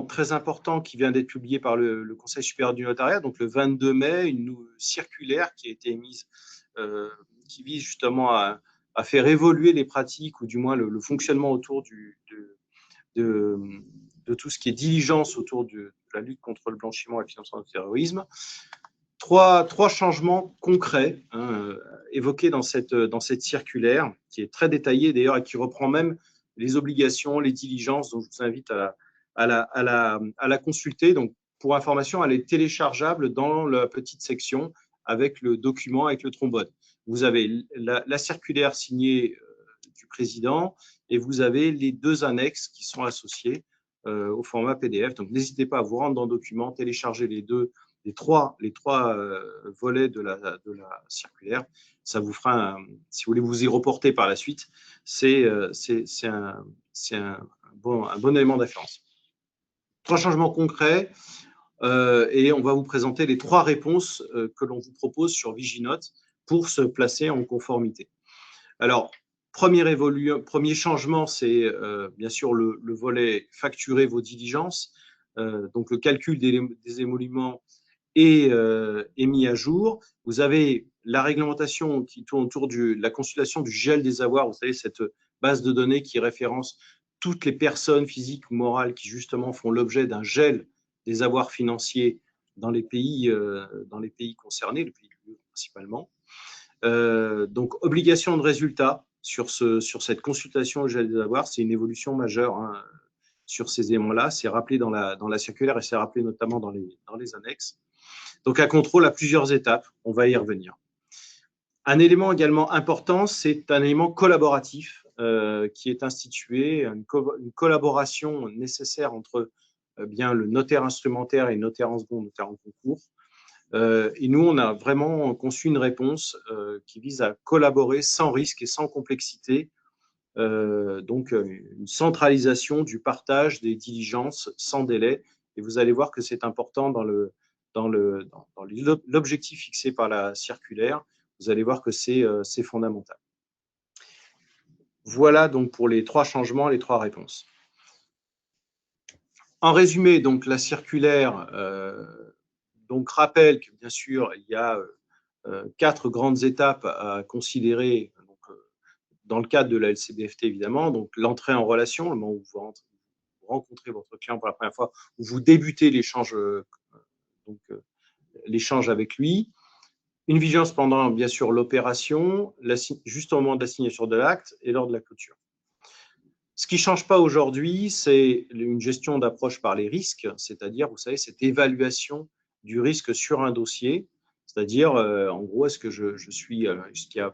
très important qui vient d'être publié par le Conseil supérieur du notariat, donc le 22 mai, une circulaire qui a été émise, qui vise justement à faire évoluer les pratiques, ou du moins le fonctionnement autour de tout ce qui est diligence autour de la lutte contre le blanchiment et le financement du terrorisme. Trois changements concrets évoqués dans cette circulaire, qui est très détaillée d'ailleurs et qui reprend même les obligations, les diligences, donc je vous invite à la consulter. Donc, pour information, elle est téléchargeable dans la petite section avec le document, avec le trombone. Vous avez la circulaire signée du président et vous avez les 2 annexes qui sont associées au format PDF. Donc, n'hésitez pas à vous rendre dans le document, télécharger les trois volets de la circulaire. Ça vous fera, si vous voulez vous y reporter par la suite, c'est un bon élément d'influence. 3 changements concrets et on va vous présenter les 3 réponses que l'on vous propose sur Viginote pour se placer en conformité. Alors, premier changement, c'est bien sûr le volet facturer vos diligences. Donc, le calcul des émoluments est mis à jour. Vous avez la réglementation qui tourne autour de la consultation du gel des avoirs. Vous savez, cette base de données qui référence toutes les personnes physiques ou morales qui justement font l'objet d'un gel des avoirs financiers dans les pays concernés, le pays principalement. Donc, obligation de résultat sur cette consultation au gel des avoirs, c'est une évolution majeure sur ces éléments-là. C'est rappelé dans la circulaire et c'est rappelé notamment dans les annexes. Donc, un contrôle à plusieurs étapes, on va y revenir. Un élément également important, c'est un élément collaboratif qui est institué, une collaboration nécessaire entre bien le notaire instrumentaire et le notaire en second, notaire en concours. Et nous, on a vraiment conçu une réponse qui vise à collaborer sans risque et sans complexité. Donc, une centralisation du partage des diligences sans délai. Et vous allez voir que c'est important dans l'objectif fixé par la circulaire. Vous allez voir que c'est fondamental. Voilà donc pour les 3 changements, les 3 réponses. En résumé, donc la circulaire donc rappelle que bien sûr il y a 4 grandes étapes à considérer donc, dans le cadre de la LCBFT évidemment. Donc l'entrée en relation, le moment où vous rencontrez votre client pour la première fois, où vous débutez l'échange avec lui. Une vigilance pendant, bien sûr, l'opération, juste au moment de la signature de l'acte et lors de la clôture. Ce qui ne change pas aujourd'hui, c'est une gestion d'approche par les risques, c'est-à-dire, vous savez, cette évaluation du risque sur un dossier, c'est-à-dire, en gros, est-ce qu'il y a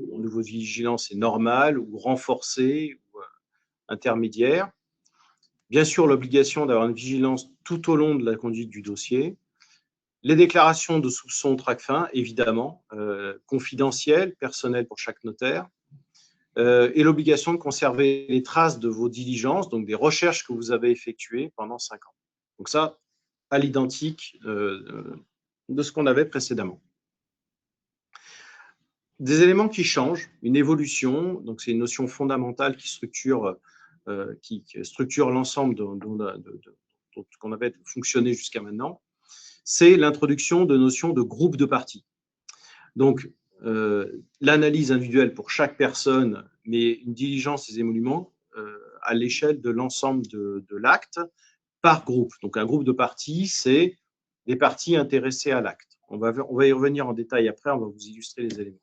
mon niveau de vigilance est normal ou renforcé ou intermédiaire. Bien sûr, l'obligation d'avoir une vigilance tout au long de la conduite du dossier. Les déclarations de soupçons TRACFIN, évidemment, confidentielles, personnelles pour chaque notaire, et l'obligation de conserver les traces de vos diligences, donc des recherches que vous avez effectuées pendant 5 ans. Donc ça, à l'identique de ce qu'on avait précédemment. Des éléments qui changent, une évolution, donc c'est une notion fondamentale qui structure l'ensemble de ce qu'on avait fonctionné jusqu'à maintenant. C'est l'introduction de notions de groupe de parties. Donc, l'analyse individuelle pour chaque personne, mais une diligence des émoluments à l'échelle de l'ensemble de l'acte par groupe. Donc, un groupe de parties, c'est les parties intéressées à l'acte. On va y revenir en détail après, on va vous illustrer les éléments.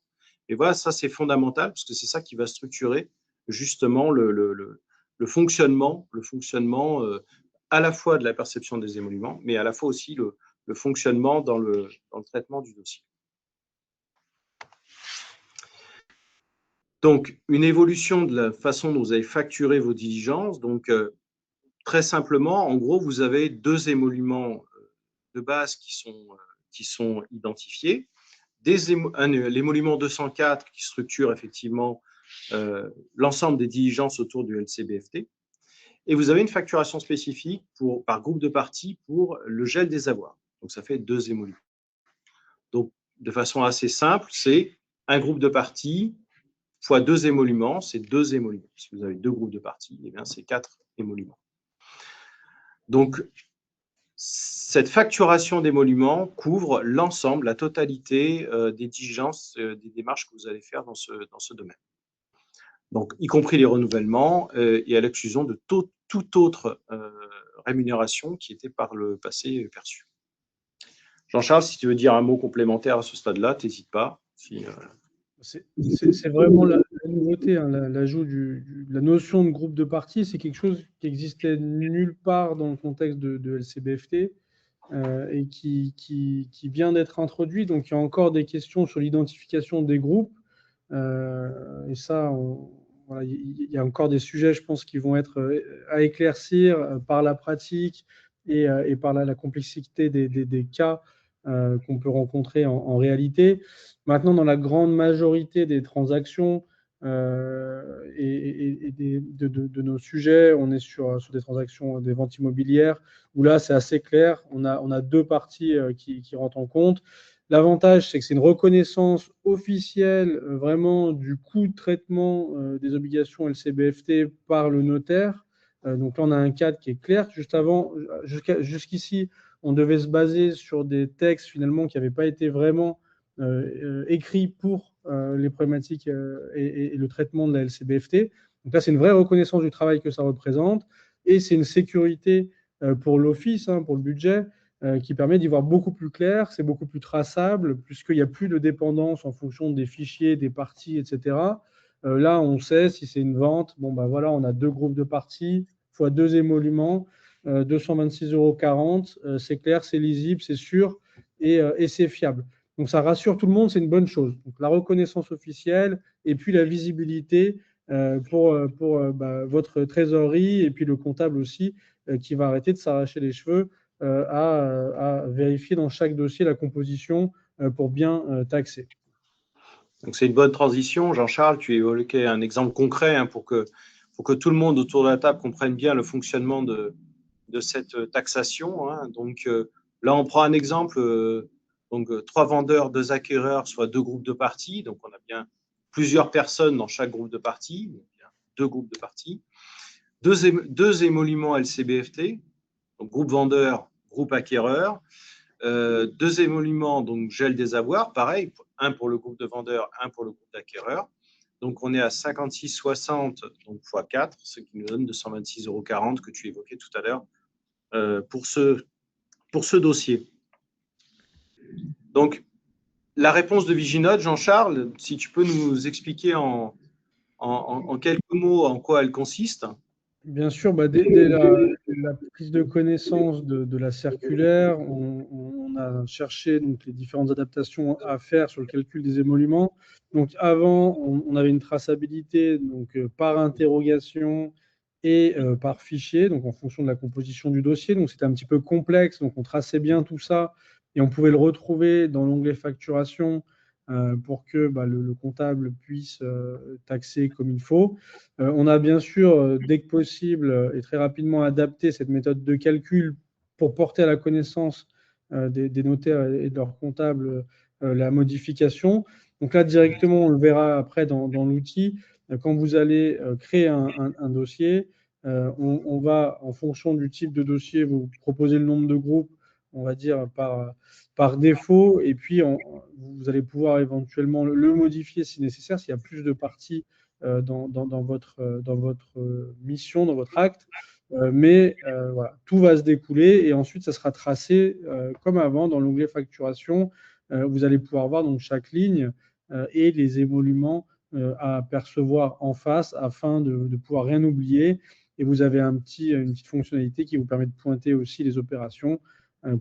Et voilà, ça c'est fondamental parce que c'est ça qui va structurer justement le fonctionnement à la fois de la perception des émoluments, mais à la fois aussi le fonctionnement dans le traitement du dossier. Donc, une évolution de la façon dont vous allez facturer vos diligences. Donc, très simplement, en gros, vous avez 2 émoluments de base qui sont identifiés. L'émolument 204 qui structure effectivement l'ensemble des diligences autour du LCBFT. Et vous avez une facturation spécifique par groupe de parties pour le gel des avoirs. Donc, ça fait 2 émoluments. Donc, de façon assez simple, c'est un groupe de parties fois 2 émoluments, c'est 2 émoluments. Si vous avez 2 groupes de parties, eh bien, c'est 4 émoluments. Donc, cette facturation d'émoluments couvre l'ensemble, la totalité des diligences, des démarches que vous allez faire dans ce domaine. Donc, y compris les renouvellements et à l'exclusion de toute autre rémunération qui était par le passé perçue. Jean-Charles, si tu veux dire un mot complémentaire à ce stade-là, n'hésite pas. C'est vraiment la nouveauté, hein, l'ajout de la notion de groupe de parties. C'est quelque chose qui existait nulle part dans le contexte de LCBFT et qui vient d'être introduit. Donc, il y a encore des questions sur l'identification des groupes. Et ça, voilà, il y a encore des sujets, je pense, qui vont être à éclaircir par la pratique et par la complexité des cas qu'on peut rencontrer en réalité. Maintenant, dans la grande majorité des transactions et de nos sujets, on est sur des transactions, des ventes immobilières, où là, c'est assez clair. On a deux parties qui rentrent en compte. L'avantage, c'est que c'est une reconnaissance officielle vraiment du coût de traitement des obligations LCBFT par le notaire. Donc là, on a un cadre qui est clair. Jusqu'ici, on devait se baser sur des textes finalement qui n'avaient pas été vraiment écrits pour les problématiques et le traitement de la LCBFT. Donc là, c'est une vraie reconnaissance du travail que ça représente et c'est une sécurité pour l'office, hein, pour le budget, qui permet d'y voir beaucoup plus clair, c'est beaucoup plus traçable, puisqu'il n'y a plus de dépendance en fonction des fichiers, des parties, etc. Là, on sait si c'est une vente, bon, ben voilà, on a deux groupes de parties, fois deux émoluments, 226,40 €, c'est clair, c'est lisible, c'est sûr, et c'est fiable. Donc ça rassure tout le monde, c'est une bonne chose. Donc la reconnaissance officielle et puis la visibilité pour votre trésorerie et puis le comptable aussi qui va arrêter de s'arracher les cheveux à vérifier dans chaque dossier la composition pour bien taxer. Donc, c'est une bonne transition. Jean-Charles, tu évoquais un exemple concret hein, pour que tout le monde autour de la table comprenne bien le fonctionnement de cette taxation. Hein. Donc, là, on prend un exemple. Donc, 3 vendeurs, 2 acquéreurs, soit 2 groupes de parties. Donc, on a bien plusieurs personnes dans chaque groupe de parties. Donc, 2 groupes de parties. 2 émoluments LCBFT. Donc, groupe vendeur, groupe acquéreur. 2 émoluments, donc gel des avoirs, pareil, un pour le groupe de vendeurs, un pour le groupe d'acquéreurs. Donc, on est à 56,60 donc x 4, ce qui nous donne 226,40 € que tu évoquais tout à l'heure pour ce dossier. Donc, la réponse de Viginote, Jean-Charles, si tu peux nous expliquer en quelques mots en quoi elle consiste. Bien sûr, dès la prise de connaissance de la circulaire, on a cherché donc, les différentes adaptations à faire sur le calcul des émoluments. Donc avant, on avait une traçabilité donc, par interrogation et par fichier, donc en fonction de la composition du dossier. Donc c'était un petit peu complexe, donc on traçait bien tout ça et on pouvait le retrouver dans l'onglet facturation pour que le comptable puisse taxer comme il faut. On a bien sûr, dès que possible et très rapidement, adapté cette méthode de calcul pour porter à la connaissance des notaires et de leurs comptables la modification. Donc là, directement, on le verra après dans l'outil. Quand vous allez créer un dossier, on va, en fonction du type de dossier, vous proposer le nombre de groupes, on va dire, par défaut. Et puis, vous allez pouvoir éventuellement le modifier si nécessaire, s'il y a plus de parties dans votre mission, dans votre acte. Mais voilà, tout va se découler et ensuite, ça sera tracé comme avant dans l'onglet facturation. Vous allez pouvoir voir donc chaque ligne et les émoluments à percevoir en face afin de pouvoir rien oublier. Et vous avez une petite fonctionnalité qui vous permet de pointer aussi les opérations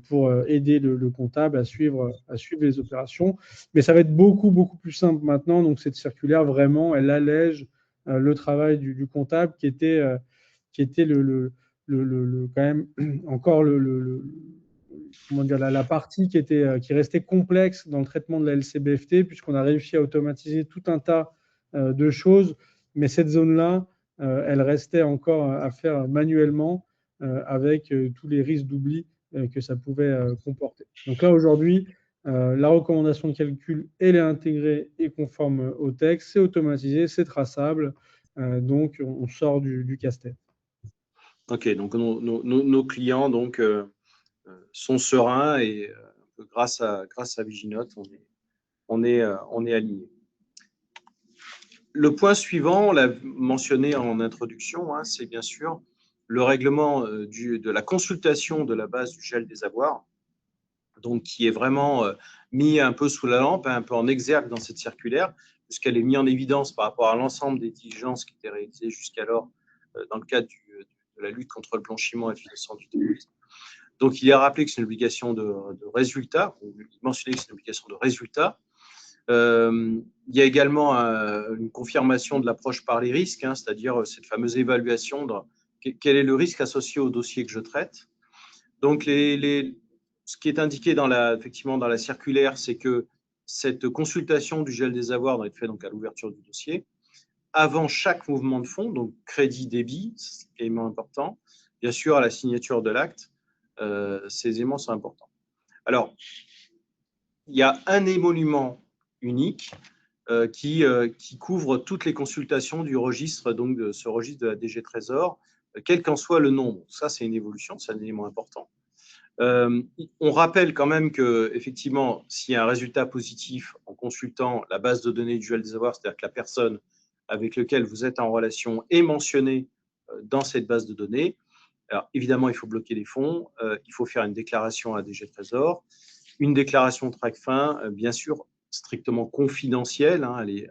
pour aider le comptable à suivre les opérations. Mais ça va être beaucoup, beaucoup plus simple maintenant. Donc, cette circulaire, vraiment, elle allège le travail du comptable qui était quand même encore comment dire, la partie qui restait complexe dans le traitement de la LCBFT, puisqu'on a réussi à automatiser tout un tas de choses. Mais cette zone-là, elle restait encore à faire manuellement avec tous les risques d'oubli que ça pouvait comporter. Donc là, aujourd'hui, la recommandation de calcul, elle est intégrée et conforme au texte, c'est automatisé, c'est traçable, donc on sort du casse-tête. Ok, donc nos clients donc, sont sereins et grâce à Viginote, on est aligné. Le point suivant, on l'a mentionné en introduction, hein, c'est bien sûr le règlement de la consultation de la base du gel des avoirs, donc qui est vraiment mis un peu sous la lampe, un peu en exergue dans cette circulaire, puisqu'elle est mise en évidence par rapport à l'ensemble des diligences qui étaient réalisées jusqu'alors dans le cadre de la lutte contre le blanchiment et le financement du terrorisme. Donc, il est rappelé que c'est une obligation de résultat, ou mentionné que c'est une obligation de résultat. Il y a également une confirmation de l'approche par les risques, hein, c'est-à-dire cette fameuse évaluation de quel est le risque associé au dossier que je traite. Donc, ce qui est indiqué effectivement dans la circulaire, c'est que cette consultation du gel des avoirs doit être faite donc à l'ouverture du dossier, avant chaque mouvement de fonds, donc crédit-débit, c'est élément important, bien sûr à la signature de l'acte, ces éléments sont importants. Alors, il y a un émolument unique qui couvre toutes les consultations du registre, donc de ce registre de la DG Trésor, quel qu'en soit le nombre. Ça, c'est une évolution, c'est un élément important. On rappelle quand même que, effectivement, s'il y a un résultat positif en consultant la base de données du gel des avoirs, c'est-à-dire que la personne avec laquelle vous êtes en relation est mentionnée dans cette base de données, alors évidemment, il faut bloquer les fonds, il faut faire une déclaration à DG Trésor, une déclaration de TRACFIN, bien sûr, strictement confidentielle, hein, elle est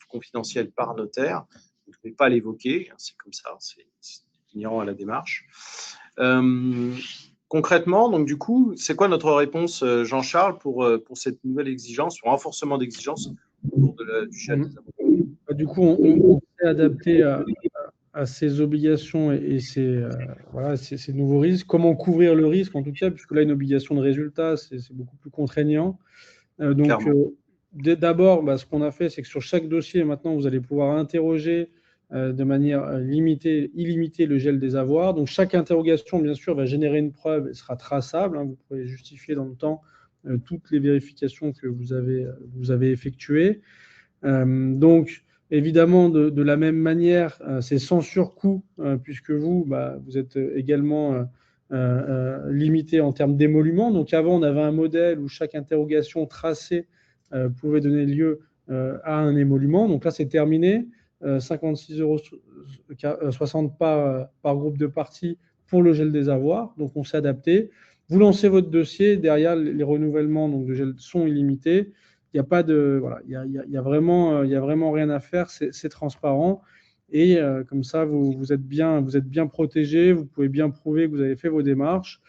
confidentielle par notaire, vous ne pouvez pas l'évoquer, hein, c'est comme ça, c'est inhérent à la démarche. Concrètement, donc du coup, c'est quoi notre réponse, Jean-Charles, pour cette nouvelle exigence, ce renforcement d'exigence autour du gel des avoirs? Du coup, on s'est adapté à ces obligations et voilà, ces nouveaux risques. Comment couvrir le risque, en tout cas, puisque là, une obligation de résultat, c'est beaucoup plus contraignant. Donc, d'abord, ce qu'on a fait, c'est que sur chaque dossier, maintenant, vous allez pouvoir interroger de manière illimitée le gel des avoirs. Donc, chaque interrogation, bien sûr, va générer une preuve et sera traçable, hein. Vous pourrez justifier dans le temps toutes les vérifications que vous avez effectuées. Donc, évidemment, de la même manière, c'est sans surcoût, puisque vous êtes également limité en termes d'émolument. Donc, avant, on avait un modèle où chaque interrogation tracée pouvait donner lieu à un émolument. Donc là, c'est terminé. 56,60 € par groupe de parties pour le gel des avoirs. Donc, on s'est adapté. Vous lancez votre dossier. Derrière, les renouvellements donc, de gel sont illimités. Il n'y a pas de, voilà, il y a vraiment rien à faire. C'est transparent. Et comme ça, vous êtes bien protégé. Vous pouvez bien prouver que vous avez fait vos démarches.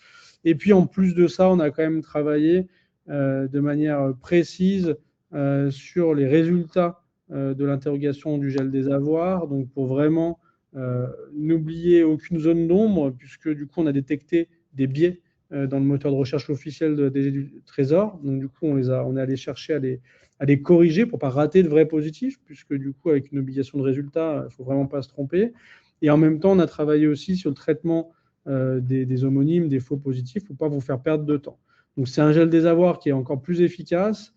Et puis, en plus de ça, on a quand même travaillé de manière précise sur les résultats de l'interrogation du gel des avoirs. Donc, pour vraiment n'oublier aucune zone d'ombre, puisque du coup, on a détecté des biais dans le moteur de recherche officiel du Trésor. Donc, du coup, on est allé chercher à les corriger pour ne pas rater de vrais positifs, puisque du coup, avec une obligation de résultat, il ne faut vraiment pas se tromper. Et en même temps, on a travaillé aussi sur le traitement des homonymes, des faux positifs, pour ne pas vous faire perdre de temps. Donc, c'est un gel des avoirs qui est encore plus efficace,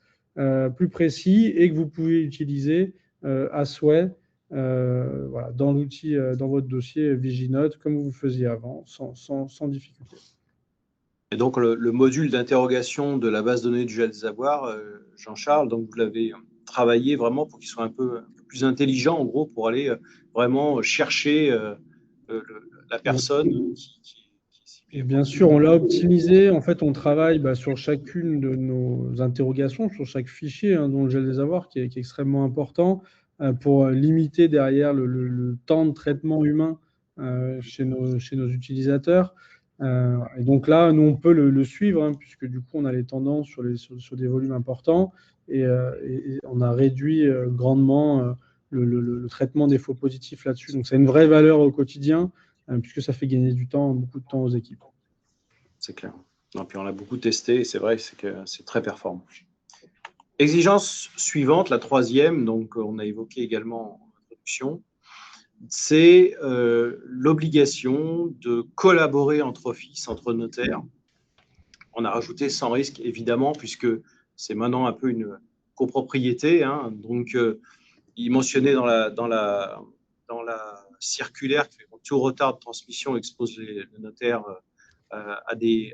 plus précis et que vous pouvez utiliser à souhait voilà, dans l'outil, dans votre dossier Viginote, comme vous le faisiez avant, sans difficulté. Et donc, le module d'interrogation de la base de données du gel des avoirs, Jean-Charles, donc vous l'avez travaillé vraiment pour qu'il soit un peu plus intelligent, en gros, pour aller vraiment chercher la personne Et bien sûr, on l'a optimisé. En fait, on travaille sur chacune de nos interrogations, sur chaque fichier, hein, dont le gel des avoirs, qui est extrêmement important, pour limiter derrière le temps de traitement humain chez nos utilisateurs. Et donc là, nous, on peut le suivre, hein, puisque du coup, on a les tendances sur des volumes importants et on a réduit grandement le traitement des faux positifs là-dessus. Donc, c'est une vraie valeur au quotidien, puisque ça fait gagner beaucoup de temps aux équipes. C'est clair. Non, puis on l'a beaucoup testé et c'est vrai que c'est très performant. Exigence suivante, la troisième, donc on a évoqué également en introduction, c'est l'obligation de collaborer entre offices, entre notaires. On a rajouté sans risque, évidemment, puisque c'est maintenant un peu une copropriété, hein. Donc, il mentionnait dans la circulaire tout retard de transmission expose le notaire à des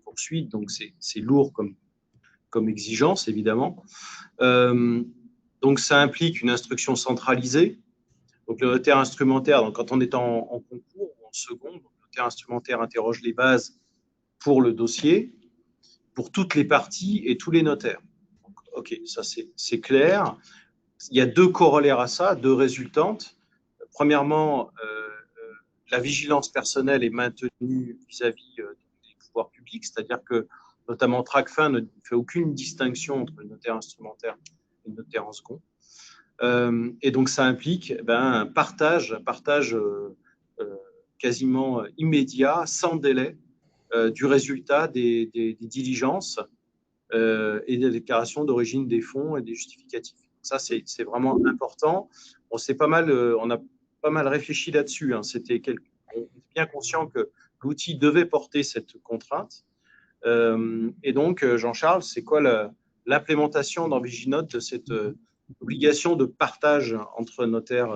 poursuites, donc c'est lourd comme exigence, évidemment. Donc, ça implique une instruction centralisée. Donc, le notaire instrumentaire, donc, quand on est en concours ou en seconde, le notaire instrumentaire interroge les bases pour le dossier, pour toutes les parties et tous les notaires. Donc, OK, ça c'est clair. Il y a deux corollaires à ça, deux résultantes. Premièrement, la vigilance personnelle est maintenue vis-à-vis des pouvoirs publics, c'est-à-dire que notamment Tracfin ne fait aucune distinction entre le notaire instrumentaire et le notaire en second. Et donc, ça implique un partage quasiment immédiat, sans délai, du résultat des diligences et des déclarations d'origine des fonds et des justificatifs. Ça, c'est vraiment important. On a pas mal réfléchi là-dessus. On est bien conscient que l'outil devait porter cette contrainte. Et donc, Jean-Charles, c'est quoi l'implémentation dans Viginote de cette obligation de partage entre notaires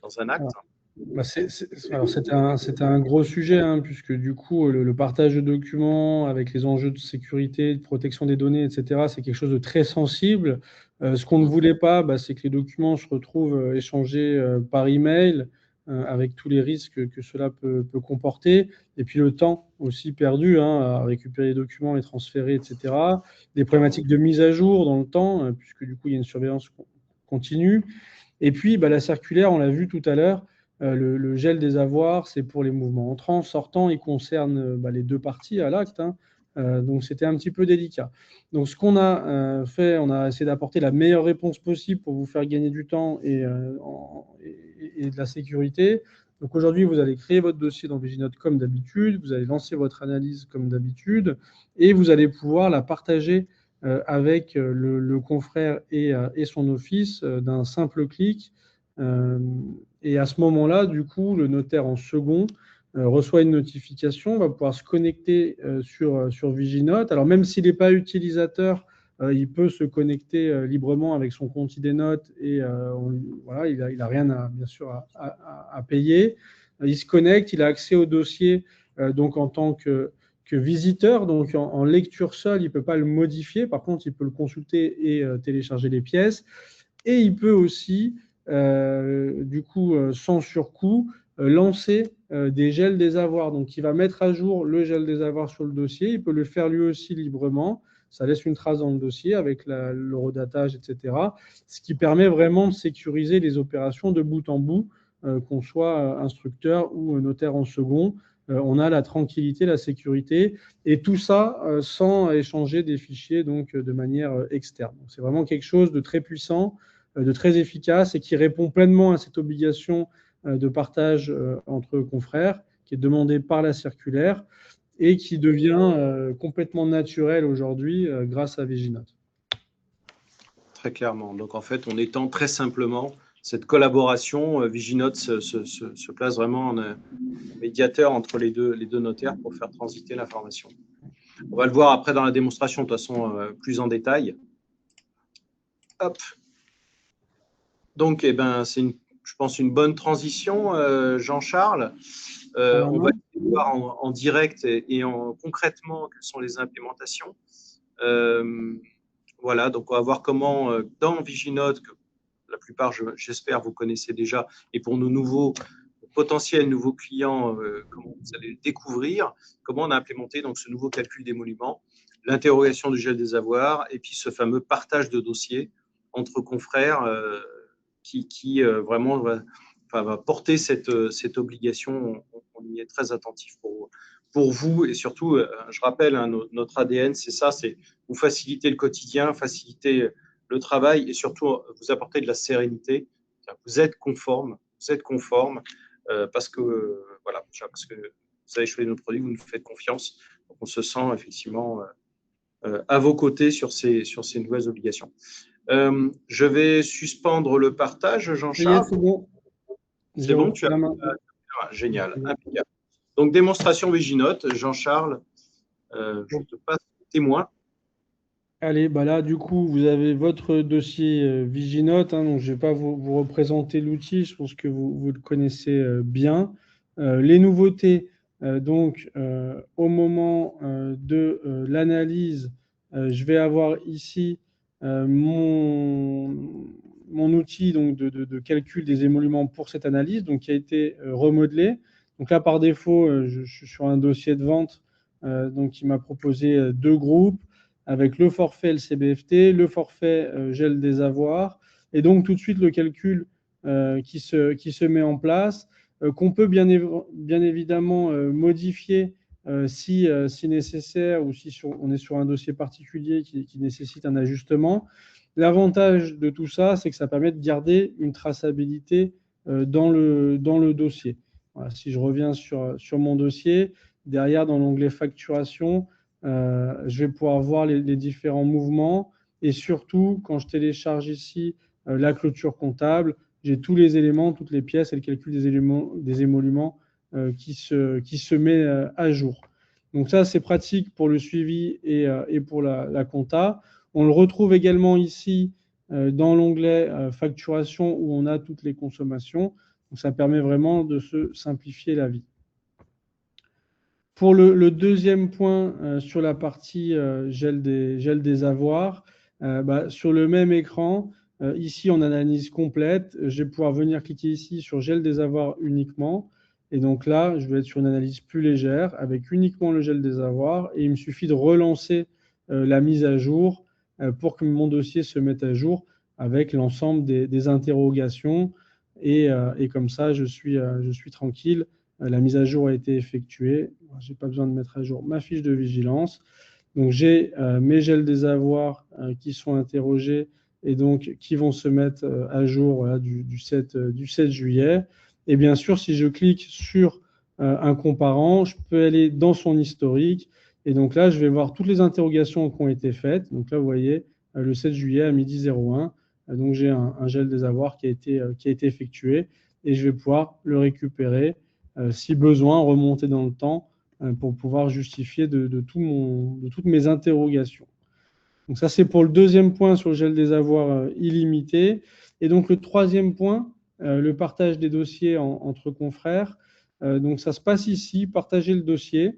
dans un acte? Bah c'était un gros sujet, hein, puisque du coup, le partage de documents avec les enjeux de sécurité, de protection des données, etc., c'est quelque chose de très sensible. Ce qu'on ne voulait pas, c'est que les documents se retrouvent échangés par email, avec tous les risques que cela peut comporter, et puis le temps aussi perdu à récupérer les documents, les transférer, etc. Des problématiques de mise à jour dans le temps, puisque du coup, il y a une surveillance continue. Et puis, la circulaire, on l'a vu tout à l'heure, le gel des avoirs, c'est pour les mouvements entrants, sortants, il concerne les deux parties à l'acte, donc c'était un petit peu délicat. Donc ce qu'on a fait, on a essayé d'apporter la meilleure réponse possible pour vous faire gagner du temps et de la sécurité. Donc aujourd'hui, vous allez créer votre dossier dans Viginote comme d'habitude, vous allez lancer votre analyse comme d'habitude, et vous allez pouvoir la partager avec le confrère et son office d'un simple clic. Et à ce moment-là, du coup, le notaire en second reçoit une notification, va pouvoir se connecter sur Viginote. Alors même s'il n'est pas utilisateur, il peut se connecter librement avec son compte ID-Note et voilà, il a rien bien sûr à payer. Il se connecte, il a accès au dossier donc en tant que visiteur, donc en lecture seule, il ne peut pas le modifier. Par contre, il peut le consulter et télécharger les pièces. Et il peut aussi, du coup, sans surcoût, lancer des gels des avoirs. Donc, il va mettre à jour le gel des avoirs sur le dossier. Il peut le faire lui aussi librement. Ça laisse une trace dans le dossier avec l'horodatage, etc. Ce qui permet vraiment de sécuriser les opérations de bout en bout, qu'on soit instructeur ou notaire en second. On a la tranquillité, la sécurité, et tout ça sans échanger des fichiers donc, de manière externe. C'est vraiment quelque chose de très puissant, de très efficace et qui répond pleinement à cette obligation de partage entre confrères qui est demandée par la circulaire et qui devient complètement naturel aujourd'hui grâce à Viginote. Très clairement. Donc en fait, on étend très simplement cette collaboration. Viginote se place vraiment en médiateur entre les deux notaires pour faire transiter l'information. On va le voir après dans la démonstration, de toute façon, plus en détail. Hop. Donc, c'est, je pense, une bonne transition, Jean-Charles. On va voir en direct et concrètement quelles sont les implémentations. Voilà, donc on va voir comment, dans Viginote, que la plupart, j'espère, vous connaissez déjà, et pour nos potentiels nouveaux clients, comment vous allez le découvrir, comment on a implémenté donc, ce nouveau calcul d'émolument, l'interrogation du gel des avoirs, et puis ce fameux partage de dossiers entre confrères qui vraiment va porter cette obligation. On y est très attentif pour vous, et surtout, je rappelle, notre ADN, c'est ça, c'est vous faciliter le quotidien, faciliter le travail et surtout vous apporter de la sérénité. Vous êtes conforme parce que vous avez choisi notre produit, vous nous faites confiance. Donc on se sent effectivement à vos côtés sur ces nouvelles obligations. Je vais suspendre le partage, Jean-Charles. C'est bon. C'est bon, tu as génial, impeccable. Donc, démonstration Viginote, Jean-Charles, je te passe témoin. Allez, bah là, du coup, vous avez votre dossier Viginote, hein, donc je ne vais pas vous représenter l'outil, je pense que vous le connaissez bien. Les nouveautés, donc, au moment de l'analyse, je vais avoir ici mon outil donc, de calcul des émoluments pour cette analyse, donc, qui a été remodelé. Donc là, par défaut, je suis sur un dossier de vente donc, qui m'a proposé deux groupes avec le forfait LCBFT, le forfait gel des avoirs, et donc tout de suite le calcul qui se met en place, qu'on peut bien évidemment modifier si nécessaire ou si on est sur un dossier particulier qui nécessite un ajustement. L'avantage de tout ça, c'est que ça permet de garder une traçabilité dans le dossier. Voilà, si je reviens sur mon dossier, derrière dans l'onglet facturation, je vais pouvoir voir les différents mouvements et surtout, quand je télécharge ici la clôture comptable, j'ai tous les éléments, toutes les pièces et le calcul des émoluments qui se met à jour. Donc ça, c'est pratique pour le suivi et pour la compta. On le retrouve également ici dans l'onglet facturation où on a toutes les consommations. Donc ça permet vraiment de se simplifier la vie. Pour le deuxième point sur la partie gel des avoirs, sur le même écran, ici en analyse complète, je vais pouvoir venir cliquer ici sur gel des avoirs uniquement. Et donc là, je vais être sur une analyse plus légère avec uniquement le gel des avoirs. Et il me suffit de relancer la mise à jour pour que mon dossier se mette à jour avec l'ensemble des interrogations. Et comme ça, je suis tranquille. La mise à jour a été effectuée. Je n'ai pas besoin de mettre à jour ma fiche de vigilance. Donc, j'ai mes gels des avoirs qui sont interrogés et donc qui vont se mettre à jour voilà, du 7 juillet. Et bien sûr, si je clique sur un comparant, je peux aller dans son historique. Et donc là, je vais voir toutes les interrogations qui ont été faites. Donc là, vous voyez, le 7 juillet à midi 01. Donc, j'ai un gel des avoirs qui a été effectué et je vais pouvoir le récupérer si besoin, remonter dans le temps pour pouvoir justifier de toutes mes interrogations. Donc ça, c'est pour le deuxième point sur le gel des avoirs illimité. Et donc le troisième point, le partage des dossiers entre confrères. Donc ça se passe ici, partager le dossier.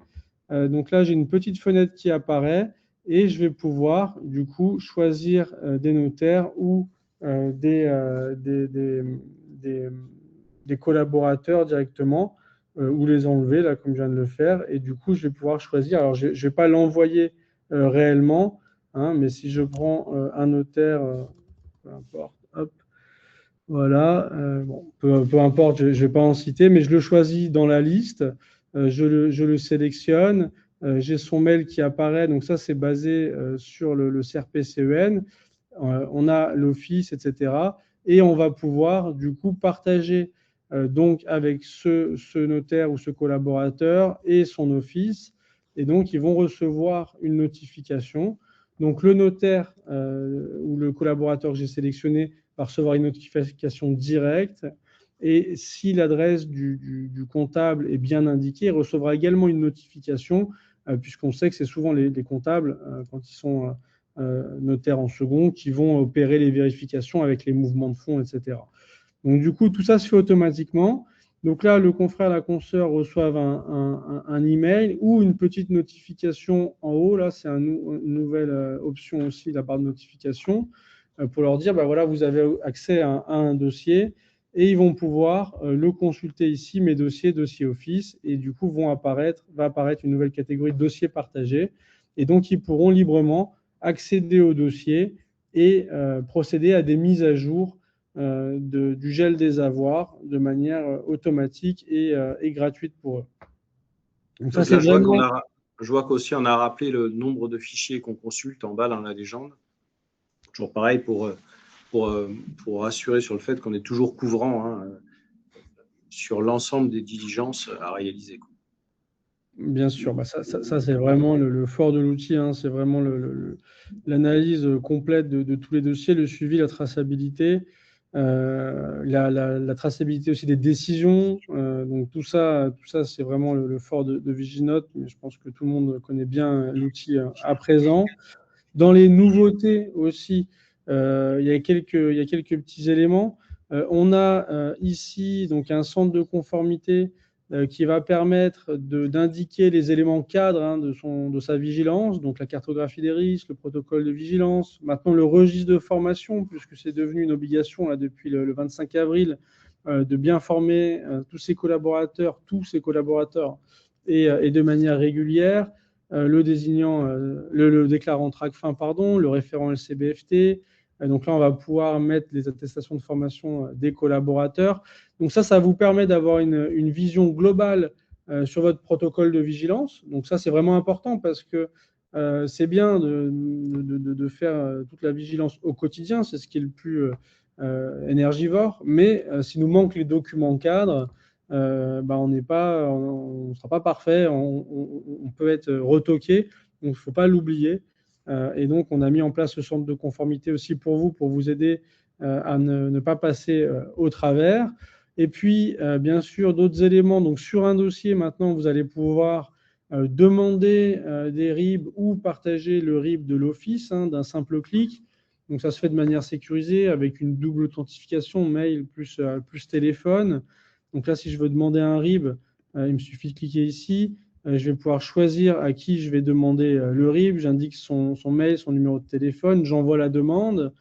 Donc là, j'ai une petite fenêtre qui apparaît et je vais pouvoir du coup choisir des notaires ou des collaborateurs directement ou les enlever, là, comme je viens de le faire. Et du coup, je vais pouvoir choisir. Alors, je ne vais pas l'envoyer réellement, hein, mais si je prends un notaire, peu importe, hop, voilà, bon, peu importe, je ne vais pas en citer, mais je le choisis dans la liste, je le sélectionne, j'ai son mail qui apparaît, donc ça, c'est basé sur le CRPCEN, on a l'office, etc. Et on va pouvoir, du coup, partager donc avec ce notaire ou ce collaborateur et son office. Et donc, ils vont recevoir une notification. Donc, le notaire ou le collaborateur que j'ai sélectionné va recevoir une notification directe. Et si l'adresse du comptable est bien indiquée, il recevra également une notification, puisqu'on sait que c'est souvent les comptables, quand ils sont notaires en second, qui vont opérer les vérifications avec les mouvements de fonds, etc. Donc, du coup, tout ça se fait automatiquement. Donc là, le confrère, la consoeur reçoivent un email ou une petite notification en haut. Là, c'est une nouvelle option aussi, la barre de notification, pour leur dire, voilà, vous avez accès à un dossier et ils vont pouvoir le consulter ici, mes dossiers, dossier Office, et du coup, va apparaître une nouvelle catégorie de dossiers partagés. Et donc, ils pourront librement accéder au dossier et procéder à des mises à jour du gel des avoirs de manière automatique et gratuite pour eux. Donc ça, là, je vois qu'aussi on a rappelé le nombre de fichiers qu'on consulte en bas dans la légende. Toujours pareil pour rassurer sur le fait qu'on est toujours couvrant hein, sur l'ensemble des diligences à réaliser. Bien sûr, ça c'est vraiment le fort de l'outil, hein, c'est vraiment l'analyse complète de tous les dossiers, le suivi, la traçabilité, la traçabilité aussi des décisions. Donc tout ça c'est vraiment le fort de Viginote, mais je pense que tout le monde connaît bien l'outil à présent. Dans les nouveautés aussi, il y a quelques petits éléments. On a ici donc un centre de conformité qui va permettre d'indiquer les éléments cadres hein, de sa vigilance, donc la cartographie des risques, le protocole de vigilance, maintenant le registre de formation, puisque c'est devenu une obligation là, depuis le 25 avril de bien former tous ses collaborateurs, et de manière régulière, le déclarant TRACFIN, pardon, le référent LCBFT. Donc là, on va pouvoir mettre les attestations de formation des collaborateurs. Donc ça vous permet d'avoir une vision globale sur votre protocole de vigilance. Donc ça, c'est vraiment important parce que c'est bien de faire toute la vigilance au quotidien, c'est ce qui est le plus énergivore, mais s'il nous manque les documents cadres, on ne sera pas parfait, on peut être retoqué, donc il ne faut pas l'oublier. Et donc, on a mis en place ce centre de conformité aussi pour vous aider à ne pas passer au travers. Et puis, bien sûr, d'autres éléments. Donc, sur un dossier, maintenant, vous allez pouvoir demander des RIB ou partager le RIB de l'office hein, d'un simple clic. Donc, ça se fait de manière sécurisée avec une double authentification, mail plus téléphone. Donc là, si je veux demander un RIB, il me suffit de cliquer ici. Je vais pouvoir choisir à qui je vais demander le RIB. J'indique son mail, son numéro de téléphone. J'envoie la demande.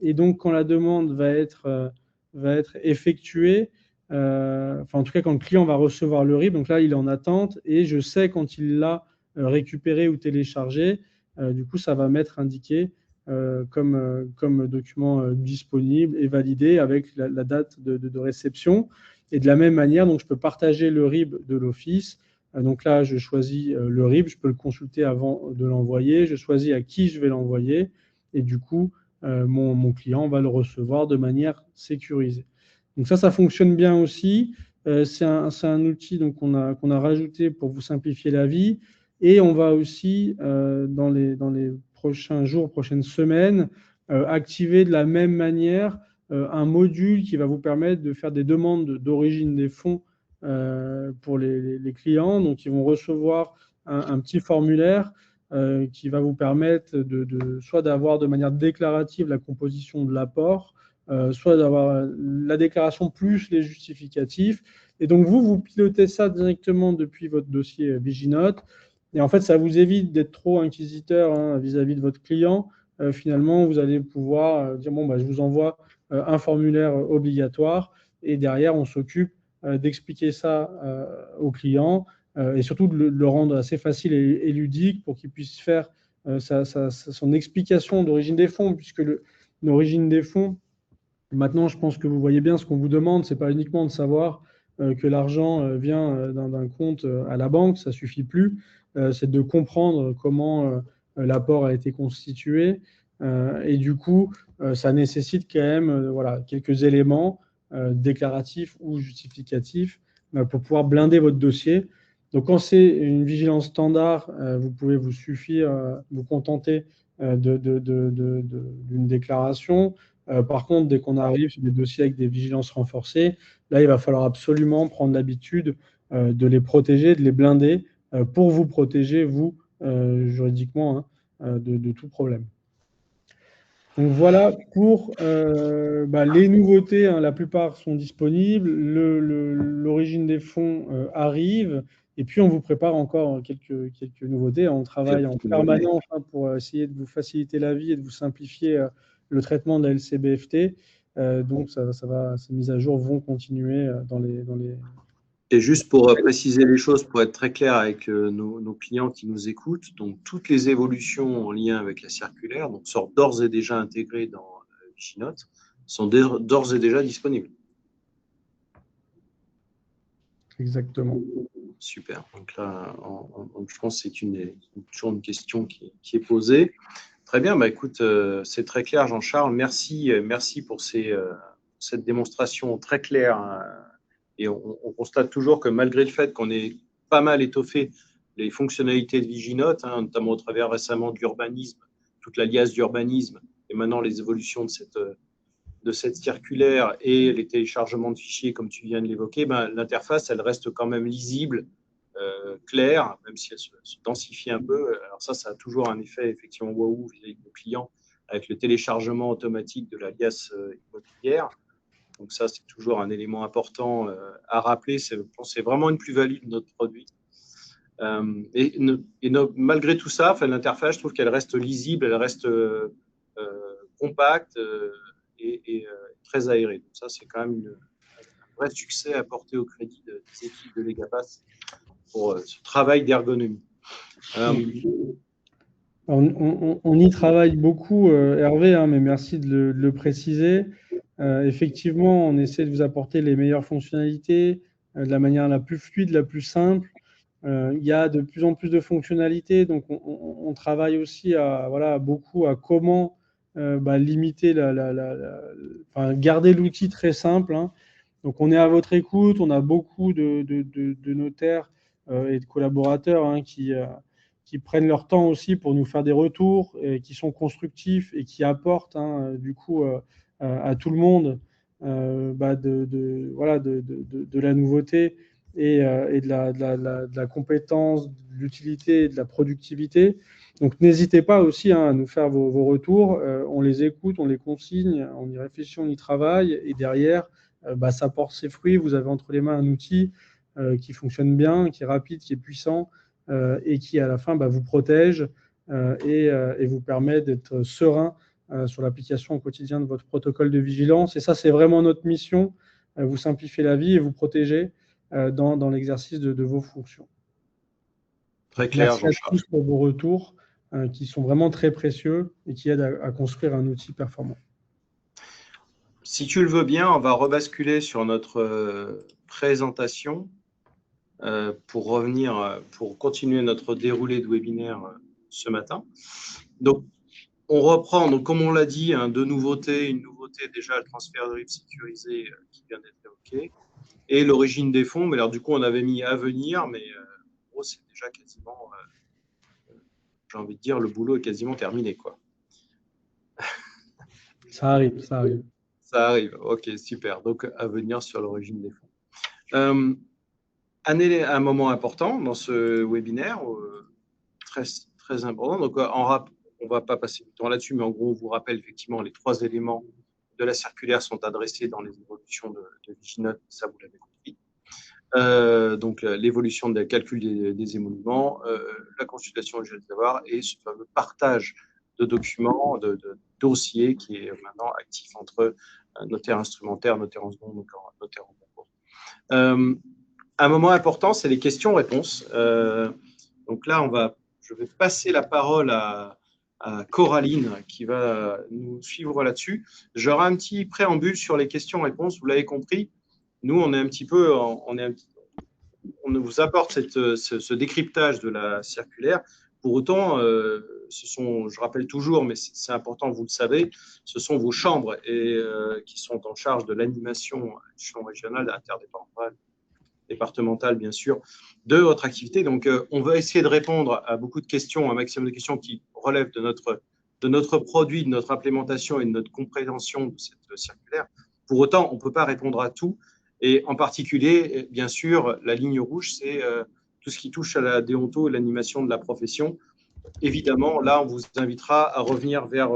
Et donc, quand la demande va être effectuée, en tout cas, quand le client va recevoir le RIB, donc là, il est en attente et je sais quand il l'a récupéré ou téléchargé. Du coup, ça va m'être indiqué comme document disponible et validé avec la date de réception. Et de la même manière, donc, je peux partager le RIB de l'office. Donc là, je choisis le RIB, je peux le consulter avant de l'envoyer, je choisis à qui je vais l'envoyer et du coup, mon client va le recevoir de manière sécurisée. Donc ça fonctionne bien aussi. C'est un outil qu'on a rajouté pour vous simplifier la vie. Et on va aussi, dans les prochains jours, prochaines semaines, activer de la même manière un module qui va vous permettre de faire des demandes d'origine des fonds pour les clients. Donc, ils vont recevoir un petit formulaire qui va vous permettre soit d'avoir de manière déclarative la composition de l'apport, soit d'avoir la déclaration plus les justificatifs. Et donc, vous pilotez ça directement depuis votre dossier Viginote. Et en fait, ça vous évite d'être trop inquisiteur hein, vis-à-vis de votre client. Finalement, vous allez pouvoir dire, bon, je vous envoie un formulaire obligatoire et derrière, on s'occupe d'expliquer ça au client et surtout de le rendre assez facile et ludique pour qu'il puisse faire son explication d'origine des fonds, puisque l'origine des fonds, maintenant, je pense que vous voyez bien ce qu'on vous demande, ce n'est pas uniquement de savoir que l'argent vient d'un compte à la banque, ça ne suffit plus, c'est de comprendre comment l'apport a été constitué. Et du coup, ça nécessite quand même voilà, quelques éléments déclaratifs ou justificatifs pour pouvoir blinder votre dossier. Donc, quand c'est une vigilance standard, vous pouvez vous contenter d'une déclaration. Par contre, dès qu'on arrive sur des dossiers avec des vigilances renforcées, là, il va falloir absolument prendre l'habitude de les protéger, de les blinder pour vous protéger, vous, juridiquement, hein, de tout problème. Donc voilà pour les nouveautés, hein, la plupart sont disponibles, l'origine des fonds arrive, et puis on vous prépare encore quelques nouveautés. On travaille en permanence hein, pour essayer de vous faciliter la vie et de vous simplifier le traitement de la LCBFT. Donc ces mises à jour vont continuer dans les. Et juste pour préciser les choses, pour être très clair avec nos clients qui nous écoutent, donc toutes les évolutions en lien avec la circulaire donc, sortent d'ores et déjà intégrées dans Viginote, sont d'ores et déjà disponibles. Exactement. Super. Donc là, je pense que c'est toujours une question qui est posée. Très bien. Écoute, c'est très clair, Jean-Charles. Merci pour cette démonstration très claire. Hein. Et on constate toujours que malgré le fait qu'on ait pas mal étoffé les fonctionnalités de Viginote, hein, notamment au travers récemment de l'urbanisme, toute l'alias d'urbanisme, et maintenant les évolutions de cette circulaire et les téléchargements de fichiers, comme tu viens de l'évoquer, l'interface, elle reste quand même lisible claire, même si elle se densifie un peu. Alors ça a toujours un effet effectivement waouh vis-à-vis de nos clients avec le téléchargement automatique de l'alias immobilière. Donc ça, c'est toujours un élément important à rappeler. C'est vraiment une plus-value de notre produit. Malgré tout ça, l'interface, je trouve qu'elle reste lisible, elle reste compacte et très aérée. Donc ça, c'est quand même un vrai succès apporté au crédit des équipes de Legapass pour ce travail d'ergonomie. On y travaille beaucoup, Hervé, hein, mais merci de le préciser. Effectivement, on essaie de vous apporter les meilleures fonctionnalités de la manière la plus fluide, la plus simple. Il y a de plus en plus de fonctionnalités, donc on travaille aussi beaucoup à comment limiter, garder l'outil très simple, hein. Donc on est à votre écoute, on a beaucoup de notaires et de collaborateurs, hein, qui prennent leur temps aussi pour nous faire des retours, et qui sont constructifs et qui apportent, hein, du coup à tout le monde de la nouveauté et de la compétence, de l'utilité et de la productivité. Donc n'hésitez pas aussi, hein, à nous faire vos retours. On les écoute, on les consigne, on y réfléchit, on y travaille, et derrière, ça porte ses fruits. Vous avez entre les mains un outil qui fonctionne bien, qui est rapide, qui est puissant, et qui à la fin vous protège et vous permet d'être serein sur l'application au quotidien de votre protocole de vigilance. Et ça, c'est vraiment notre mission, vous simplifier la vie et vous protéger dans l'exercice de vos fonctions. Très clair, merci à tous pour vos retours qui sont vraiment très précieux et qui aident à construire un outil performant. Si tu le veux bien, on va rebasculer sur notre présentation pour continuer notre déroulé de webinaire ce matin. Donc, on reprend, donc, comme on l'a dit, hein, deux nouveautés. Une nouveauté déjà, le transfert de RIB sécurisé qui vient d'être évoqué, et l'origine des fonds. Mais alors, du coup, on avait mis à venir, mais en gros, c'est déjà quasiment, j'ai envie de dire, le boulot est quasiment terminé, quoi. Ça arrive, ça arrive. Ça arrive, ok, super. Donc, à venir sur l'origine des fonds. Un moment important dans ce webinaire, très, très important. Donc, on ne va pas passer du temps là-dessus, mais en gros, on vous rappelle effectivement les trois éléments de la circulaire sont adressés dans les évolutions de Viginote, ça vous l'avez compris. Donc, l'évolution des calculs des émoluments, la consultation au gel des avoirs et ce fameux partage de documents, de dossiers qui est maintenant actif entre notaire instrumentaire, notaire en second, notaire en concours. Un moment important, c'est les questions-réponses. Donc là, je vais passer la parole à Coraline qui va nous suivre là-dessus. J'aurai un petit préambule sur les questions-réponses. Vous l'avez compris, nous, on vous apporte ce décryptage de la circulaire. Pour autant, je rappelle toujours, mais c'est important, vous le savez, ce sont vos chambres qui sont en charge de l'animation à l'échelon régional, départementale, bien sûr, de votre activité. Donc, on va essayer de répondre à beaucoup de questions, un maximum de questions qui relèvent de notre produit, de notre implémentation et de notre compréhension de cette circulaire. Pour autant, on ne peut pas répondre à tout. Et en particulier, bien sûr, la ligne rouge, c'est tout ce qui touche à la déonto et l'animation de la profession. Évidemment, là, on vous invitera à revenir vers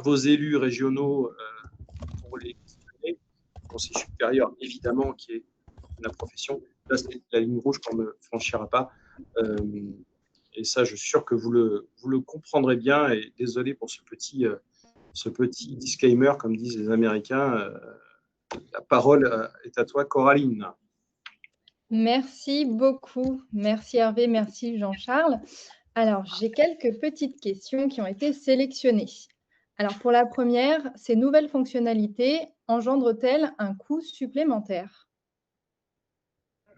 vos élus régionaux pour les questionner. Le conseil supérieur, évidemment, qui est la profession. Là, c'est la ligne rouge qu'on ne franchira pas. Et ça, je suis sûr que vous le comprendrez bien. Et désolé pour ce petit disclaimer, comme disent les Américains. La parole est à toi, Coraline. Merci beaucoup. Merci Hervé, merci Jean-Charles. Alors, j'ai quelques petites questions qui ont été sélectionnées. Alors, pour la première, ces nouvelles fonctionnalités engendrent-elles un coût supplémentaire?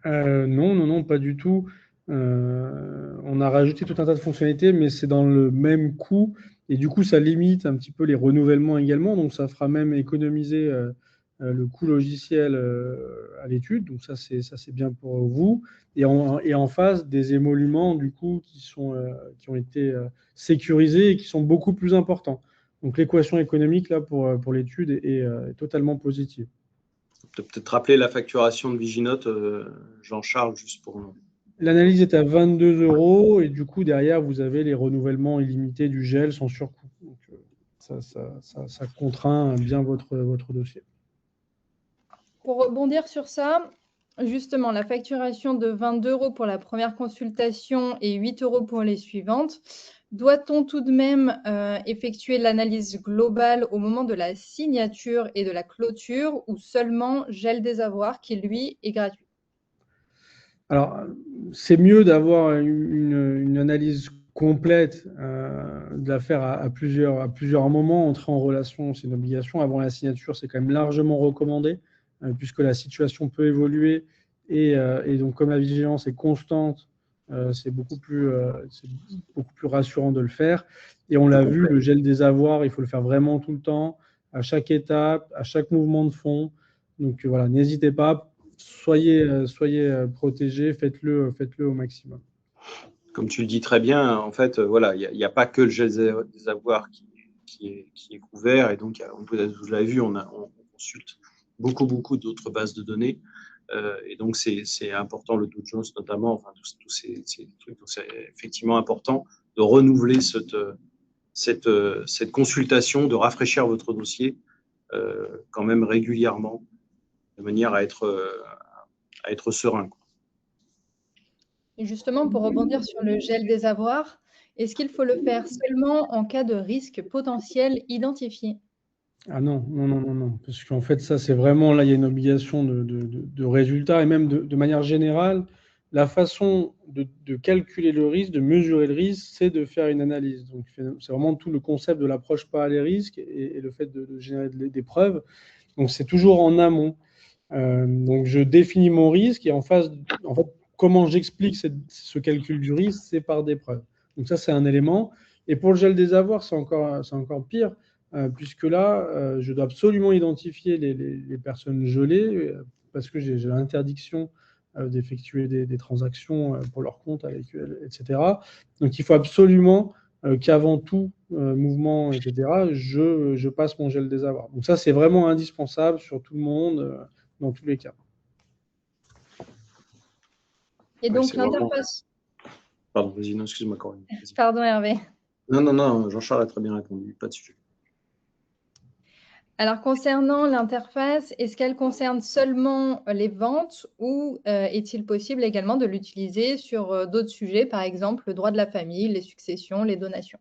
Non, pas du tout. On a rajouté tout un tas de fonctionnalités, mais c'est dans le même coût. Et du coup, ça limite un petit peu les renouvellements également. Donc, ça fera même économiser le coût logiciel à l'étude. Donc, ça, c'est bien pour vous. Et en face, des émoluments, du coup, qui ont été sécurisés et qui sont beaucoup plus importants. Donc, l'équation économique, là, pour l'étude est totalement positive. Peut-être rappeler la facturation de Viginote, Jean-Charles, juste pour L'analyse est à 22 € et du coup, derrière, vous avez les renouvellements illimités du gel sans surcoût. Donc, ça contraint bien votre dossier. Pour rebondir sur ça, justement, la facturation de 22 € pour la première consultation et 8 € pour les suivantes, doit-on tout de même effectuer l'analyse globale au moment de la signature et de la clôture ou seulement gel des avoirs qui, lui, est gratuit? Alors, c'est mieux d'avoir une analyse complète de la faire à plusieurs moments. Entrer en relation, c'est une obligation. Avant la signature, c'est quand même largement recommandé, puisque la situation peut évoluer. Et donc, comme la vigilance est constante, c'est beaucoup plus rassurant de le faire. Et on l'a vu, le gel des avoirs, il faut le faire vraiment tout le temps, à chaque étape, à chaque mouvement de fond. Donc voilà, n'hésitez pas. Soyez protégés, faites-le au maximum. Comme tu le dis très bien, en fait, voilà, il n'y a pas que le gel des avoirs qui est couvert. Et donc, vous l'avez vu, on consulte beaucoup d'autres bases de données. Et donc, c'est important, le Dow Jones notamment, enfin, tous ces trucs. Donc, c'est effectivement important de renouveler cette consultation, de rafraîchir votre dossier quand même régulièrement, de manière à être serein, quoi. Et justement, pour rebondir sur le gel des avoirs, est-ce qu'il faut le faire seulement en cas de risque potentiel identifié? Ah non. Parce qu'en fait, ça, c'est vraiment, là, il y a une obligation de résultat. Et même de manière générale, la façon de calculer le risque, de mesurer le risque, c'est de faire une analyse. Donc, c'est vraiment tout le concept de l'approche par les risques et le fait de générer des preuves. Donc, c'est toujours en amont. Donc, je définis mon risque et en fait, comment j'explique ce calcul du risque, c'est par des preuves. Donc, ça, c'est un élément. Et pour le gel des avoirs, c'est encore pire, puisque là, je dois absolument identifier les personnes gelées parce que j'ai l'interdiction d'effectuer des transactions pour leur compte avec eux, etc. Donc, il faut absolument qu'avant tout mouvement, etc., je passe mon gel des avoirs. Donc, ça, c'est vraiment indispensable sur tout le monde. Dans tous les cas. Et donc, l'interface. Pardon, vas-y, non, excuse-moi, Corinne. Pardon, Hervé. Non, Jean-Charles a très bien répondu, pas de sujet. Alors, concernant l'interface, est-ce qu'elle concerne seulement les ventes ou est-il possible également de l'utiliser sur d'autres sujets, par exemple le droit de la famille, les successions, les donations?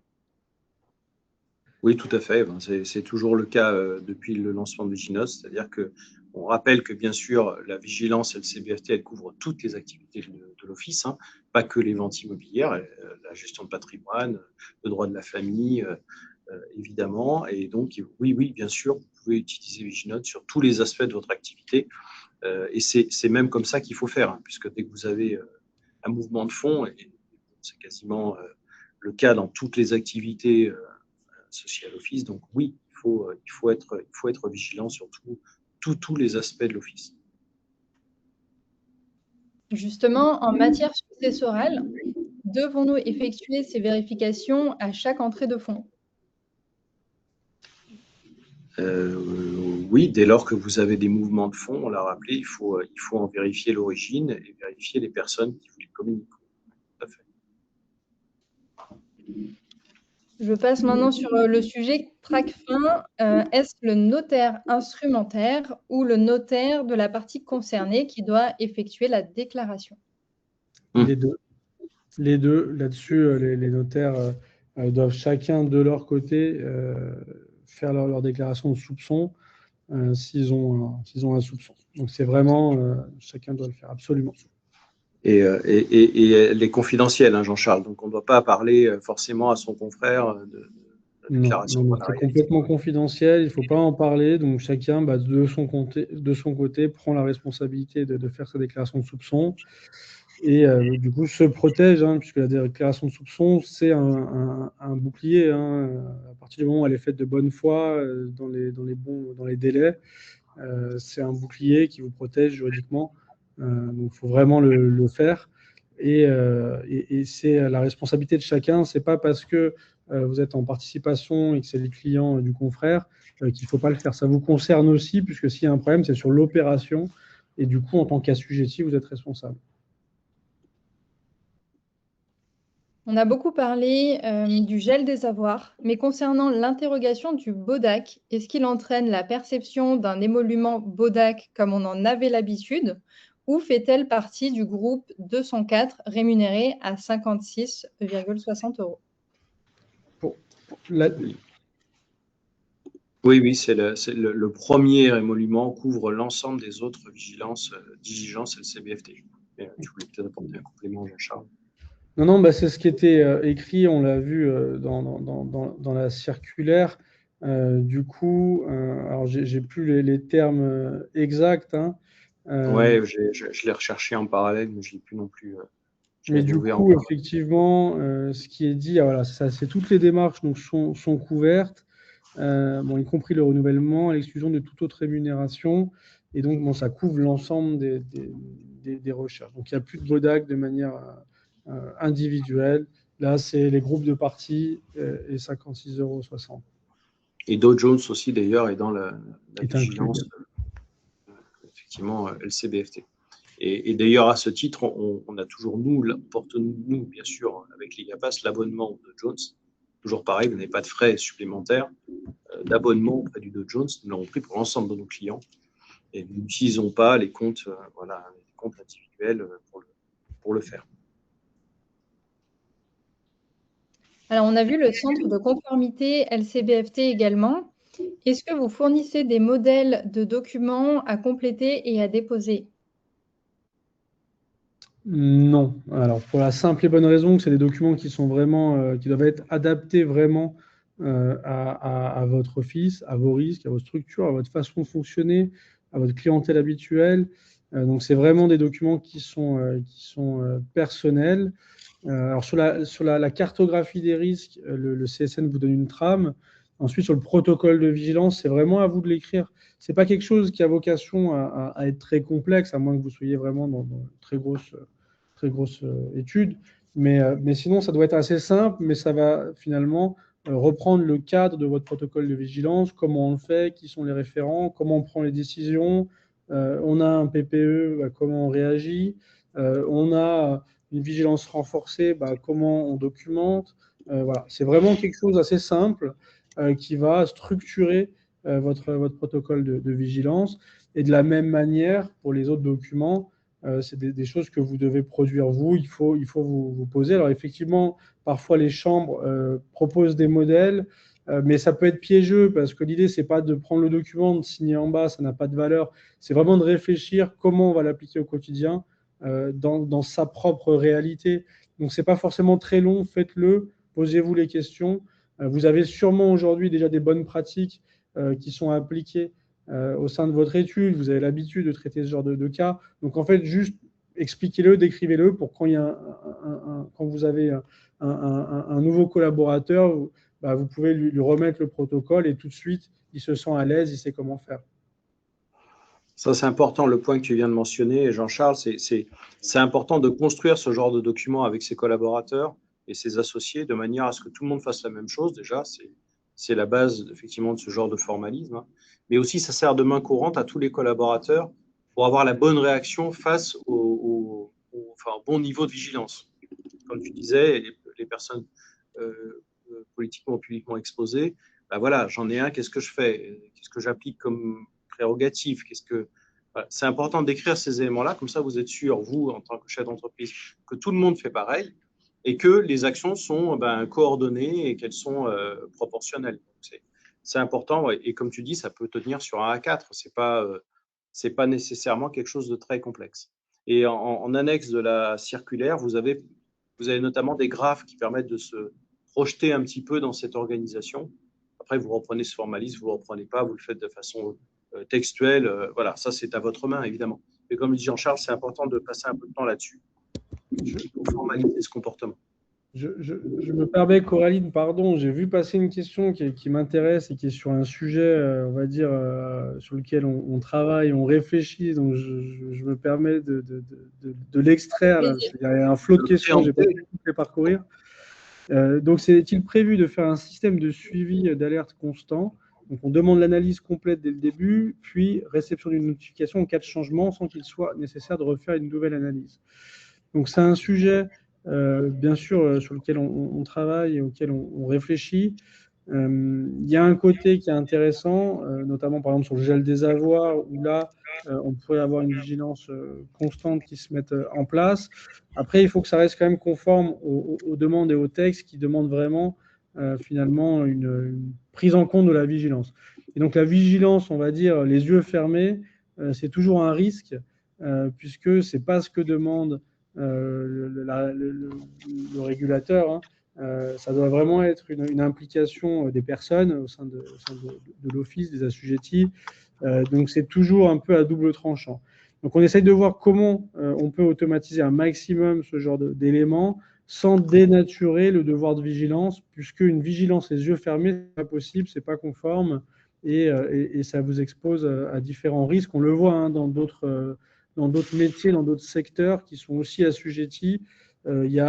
Oui, tout à fait. C'est toujours le cas depuis le lancement de Viginos, c'est-à-dire qu'on rappelle que bien sûr la vigilance et le CBFT, elles couvrent toutes les activités de l'Office, hein, pas que les ventes immobilières, la gestion de patrimoine, le droit de la famille, évidemment. Et donc, oui, bien sûr, vous pouvez utiliser Viginote sur tous les aspects de votre activité. Et c'est même comme ça qu'il faut faire, hein, puisque dès que vous avez un mouvement de fonds, et c'est quasiment le cas dans toutes les activités associées à l'Office, donc oui, il faut être vigilant sur tous les aspects de l'Office. Justement, en matière successorale, devons-nous effectuer ces vérifications à chaque entrée de fonds? Oui, dès lors que vous avez des mouvements de fonds, on l'a rappelé, il faut en vérifier l'origine et vérifier les personnes qui vous les communiquent. Tout à fait. Je passe maintenant sur le sujet TRACFIN. Est-ce le notaire instrumentaire ou le notaire de la partie concernée qui doit effectuer la déclaration? Les deux. Les deux. Là-dessus, les notaires doivent chacun de leur côté faire leur déclaration de soupçon s'ils ont un soupçon. Donc, c'est vraiment, chacun doit le faire, absolument. Et elle est confidentielle, hein, Jean-Charles, donc on ne doit pas parler forcément à son confrère de déclaration. Non, c'est complètement confidentiel, il ne faut pas en parler, donc chacun, de son côté, prend la responsabilité de faire sa déclaration de soupçon et du coup se protège, hein, puisque la déclaration de soupçon, c'est un bouclier, hein, à partir du moment où elle est faite de bonne foi, dans les délais, c'est un bouclier qui vous protège juridiquement, donc il faut vraiment le faire. Et c'est la responsabilité de chacun. C'est pas parce que vous êtes en participation et que c'est les clients du confrère qu'il ne faut pas le faire. Ça vous concerne aussi, puisque s'il y a un problème, c'est sur l'opération. Et du coup, en tant qu'assujetti, vous êtes responsable. On a beaucoup parlé du gel des avoirs, mais concernant l'interrogation du BODAC, est-ce qu'il entraîne la perception d'un émolument BODAC comme on en avait l'habitude, ou fait-elle partie du groupe 204 rémunéré à 56,60 €? Oui, c'est le premier émolument couvre l'ensemble des autres diligences LCBFT. Tu voulais peut-être apporter un complément, Jean-Charles? Non, bah, c'est ce qui était écrit, on l'a vu dans la circulaire. Du coup, alors j'ai plus les termes exacts. Hein. Ouais, je l'ai recherché en parallèle, mais je l'ai plus non plus. Mais du coup, effectivement, ce qui est dit, voilà, c'est toutes les démarches donc, sont couvertes, bon, y compris le renouvellement, l'exclusion de toute autre rémunération. Et donc, bon, ça couvre l'ensemble des recherches. Donc, il n'y a plus de BODAC de manière individuelle. Là, c'est les groupes de parties et 56,60 €. Et Dow Jones aussi, d'ailleurs, est dans la vigilance, effectivement, LCBFT. Et d'ailleurs, à ce titre, on a toujours, porte-nous, bien sûr, avec l'IGAPAS, l'abonnement au Dow Jones. Toujours pareil, vous n'avez pas de frais supplémentaires d'abonnement auprès du Dow Jones. Nous l'avons pris pour l'ensemble de nos clients. Et nous n'utilisons pas les comptes, les comptes individuels pour le faire. Alors, on a vu le centre de conformité LCBFT également. Est-ce que vous fournissez des modèles de documents à compléter et à déposer? Non. Alors, pour la simple et bonne raison que c'est des documents qui sont vraiment, qui doivent être adaptés vraiment à votre office, à vos risques, à vos structures, à votre façon de fonctionner, à votre clientèle habituelle. Donc, c'est vraiment des documents qui sont personnels. Alors, sur la cartographie des risques, le CSN vous donne une trame. Ensuite, sur le protocole de vigilance, c'est vraiment à vous de l'écrire. Ce n'est pas quelque chose qui a vocation à être très complexe, à moins que vous soyez vraiment dans une très grosse étude. Mais sinon, ça doit être assez simple, mais ça va finalement reprendre le cadre de votre protocole de vigilance, comment on le fait, qui sont les référents, comment on prend les décisions. On a un PPE, comment on réagit. On a une vigilance renforcée, comment on documente. Voilà. C'est vraiment quelque chose d'assez simple qui va structurer votre protocole de vigilance. Et de la même manière, pour les autres documents, c'est des choses que vous devez produire vous. Il faut vous poser. Alors effectivement, parfois les chambres proposent des modèles, mais ça peut être piégeux parce que l'idée, c'est pas de prendre le document, de signer en bas, ça n'a pas de valeur. C'est vraiment de réfléchir comment on va l'appliquer au quotidien dans sa propre réalité. Donc, c'est pas forcément très long. Faites-le, posez-vous les questions. Vous avez sûrement aujourd'hui déjà des bonnes pratiques qui sont appliquées au sein de votre étude. Vous avez l'habitude de traiter ce genre de cas. Donc, en fait, juste expliquez-le, décrivez-le pour quand, quand vous avez un nouveau collaborateur, vous pouvez lui remettre le protocole et tout de suite, il se sent à l'aise, il sait comment faire. Ça, c'est important, le point que tu viens de mentionner, Jean-Charles, c'est important de construire ce genre de document avec ses collaborateurs et ses associés de manière à ce que tout le monde fasse la même chose. Déjà, c'est la base, effectivement, de ce genre de formalisme. Mais aussi, ça sert de main courante à tous les collaborateurs pour avoir la bonne réaction face au bon niveau de vigilance. Comme tu disais, les personnes politiquement ou publiquement exposées, voilà, j'en ai un, qu'est-ce que je fais? Qu'est-ce que j'applique comme prérogative? C'est important d'écrire ces éléments-là, comme ça vous êtes sûr, vous, en tant que chef d'entreprise, que tout le monde fait pareil et que les actions sont coordonnées et qu'elles sont proportionnelles. C'est important, et comme tu dis, ça peut tenir sur un A4, c'est pas nécessairement quelque chose de très complexe. Et en annexe de la circulaire, vous avez notamment des graphes qui permettent de se projeter un petit peu dans cette organisation. Après, vous reprenez ce formalisme, vous ne le reprenez pas, vous le faites de façon textuelle. Voilà, ça, c'est à votre main, évidemment. Mais comme dit Jean-Charles, c'est important de passer un peu de temps là-dessus pour formaliser ce comportement. Je me permets, Coraline, pardon, j'ai vu passer une question qui m'intéresse et qui est sur un sujet, on va dire, sur lequel on travaille, on réfléchit. Donc, je me permets de l'extraire. Il y a un flot de questions, je n'ai pas pu les parcourir. Donc, est-il prévu de faire un système de suivi d'alerte constant? Donc, on demande l'analyse complète dès le début, puis réception d'une notification en cas de changement sans qu'il soit nécessaire de refaire une nouvelle analyse. Donc, c'est un sujet bien sûr, sur lequel on travaille et auquel on réfléchit. Il y a un côté qui est intéressant, notamment par exemple sur le gel des avoirs, où là, on pourrait avoir une vigilance constante qui se mette en place. Après, il faut que ça reste quand même conforme aux demandes et aux textes qui demandent vraiment finalement une prise en compte de la vigilance. Et donc la vigilance, on va dire les yeux fermés, c'est toujours un risque puisque c'est pas ce que demande le régulateur, hein. Ça doit vraiment être une implication des personnes au sein de l'office, des assujettis. Donc c'est toujours un peu à double tranchant. Donc on essaye de voir comment on peut automatiser un maximum ce genre d'éléments sans dénaturer le devoir de vigilance, puisque une vigilance les yeux fermés, c'est pas possible, c'est pas conforme, et ça vous expose à différents risques. On le voit hein, dans d'autres métiers, dans d'autres secteurs qui sont aussi assujettis. Il y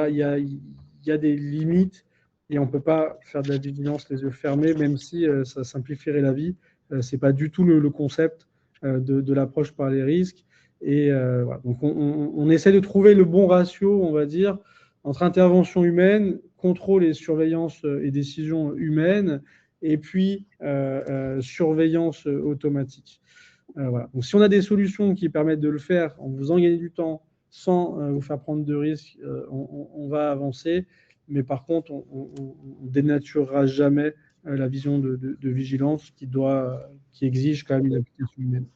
a des limites et on ne peut pas faire de la vigilance les yeux fermés, même si ça simplifierait la vie. Ce n'est pas du tout le concept de l'approche par les risques. Et voilà. Donc on essaie de trouver le bon ratio, on va dire, entre intervention humaine, contrôle et surveillance et décision humaine, et puis surveillance automatique. Voilà. Donc, si on a des solutions qui permettent de le faire en vous en gagner du temps sans vous faire prendre de risques, on va avancer. Mais par contre, on ne dénaturera jamais la vision de vigilance qui exige quand même une application humaine.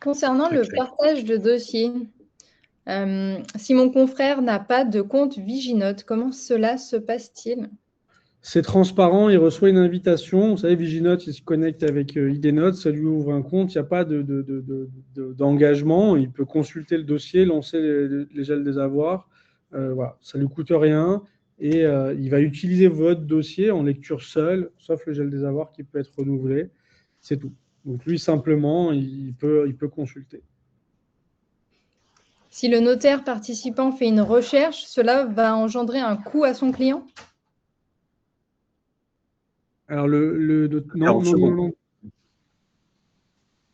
Concernant le partage de dossiers, si mon confrère n'a pas de compte Viginote, comment cela se passe-t-il? C'est transparent, il reçoit une invitation. Vous savez, Viginote, il se connecte avec IDNote, ça lui ouvre un compte, il n'y a pas d'engagement. Il peut consulter le dossier, lancer les gels des avoirs. Voilà, ça ne lui coûte rien. Et il va utiliser votre dossier en lecture seule, sauf le gel des avoirs qui peut être renouvelé. C'est tout. Donc lui, simplement, il peut consulter. Si le notaire participant fait une recherche, cela va engendrer un coût à son client? Alors, non.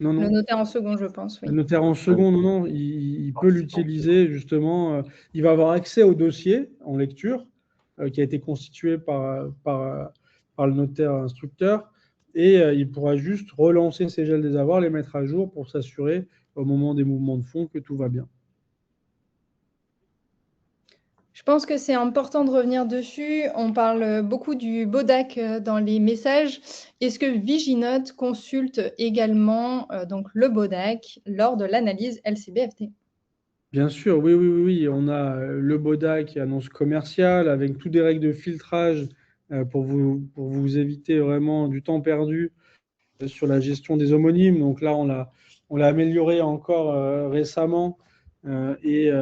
Le notaire en second, je pense, oui. Le notaire en second, non, il peut l'utiliser justement. Il va avoir accès au dossier en lecture qui a été constitué par le notaire instructeur et il pourra juste relancer ses gels des avoirs, les mettre à jour pour s'assurer au moment des mouvements de fonds que tout va bien. Je pense que c'est important de revenir dessus. On parle beaucoup du BODAC dans les messages. Est-ce que Viginote consulte également donc le BODAC lors de l'analyse LCBFT? Bien sûr, oui. On a le BODAC, annonce commerciale, avec toutes des règles de filtrage pour vous éviter vraiment du temps perdu sur la gestion des homonymes. Donc là, on l'a amélioré encore récemment et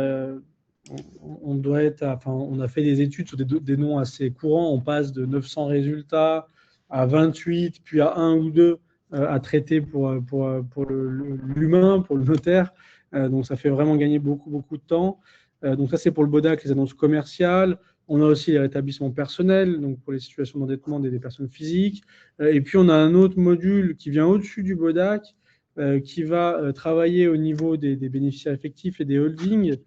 on doit être, on a fait des études sur des noms assez courants. On passe de 900 résultats à 28, puis à 1 ou 2 à traiter pour l'humain, pour le notaire. Donc ça fait vraiment gagner beaucoup de temps. Donc ça, c'est pour le BODAC, les annonces commerciales. On a aussi les rétablissements personnels, donc pour les situations d'endettement des personnes physiques. Et puis, on a un autre module qui vient au-dessus du BODAC, qui va travailler au niveau des bénéficiaires effectifs et des holdings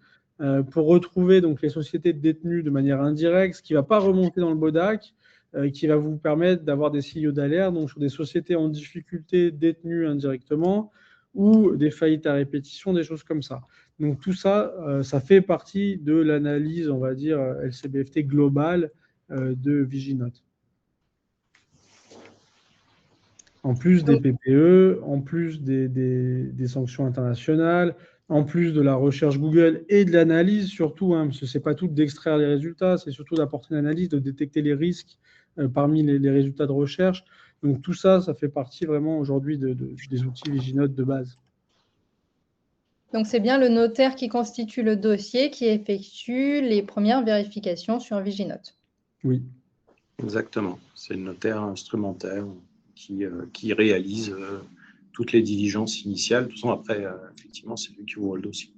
pour retrouver donc, les sociétés détenues de manière indirecte, ce qui ne va pas remonter dans le BODAC, qui va vous permettre d'avoir des signaux d'alerte donc, sur des sociétés en difficulté détenues indirectement ou des faillites à répétition, des choses comme ça. Donc tout ça, ça fait partie de l'analyse, on va dire, LCBFT globale de Viginote. En plus des PPE, en plus des sanctions internationales, en plus de la recherche Google et de l'analyse surtout, hein, parce que ce n'est pas tout d'extraire les résultats, c'est surtout d'apporter une analyse, de détecter les risques parmi les résultats de recherche. Donc tout ça, ça fait partie vraiment aujourd'hui des outils Viginote de base. Donc c'est bien le notaire qui constitue le dossier qui effectue les premières vérifications sur Viginote. Oui. Exactement. C'est le notaire instrumentaire qui réalise toutes les diligences initiales. De toute façon, après, effectivement, c'est lui qui ouvre le dossier.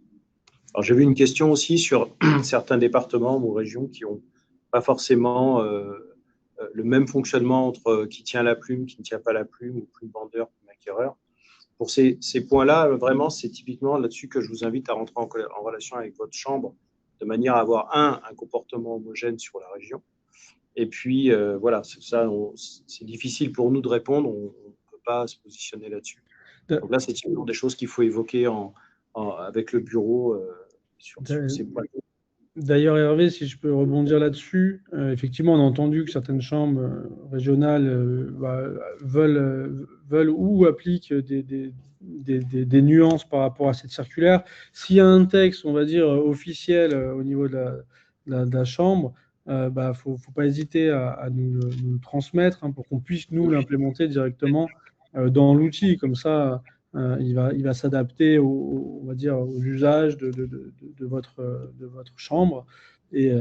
Alors, j'ai vu une question aussi sur certains départements ou régions qui n'ont pas forcément le même fonctionnement entre qui tient la plume, qui ne tient pas la plume, ou plume vendeur, plume acquéreur. pour ces points-là, vraiment, c'est typiquement là-dessus que je vous invite à rentrer en relation avec votre chambre, de manière à avoir un comportement homogène sur la région. Et puis, voilà, c'est difficile pour nous de répondre, on ne peut pas se positionner là-dessus. Donc là, c'est typiquement des choses qu'il faut évoquer avec le bureau sur ces points. D'ailleurs, Hervé, si je peux rebondir là-dessus, effectivement, on a entendu que certaines chambres régionales veulent ou appliquent des nuances par rapport à cette circulaire. S'il y a un texte, on va dire, officiel au niveau de la chambre, faut pas hésiter à nous le transmettre pour qu'on puisse nous l'implémenter directement dans l'outil. Comme ça, il va s'adapter on va dire, aux usages de votre chambre et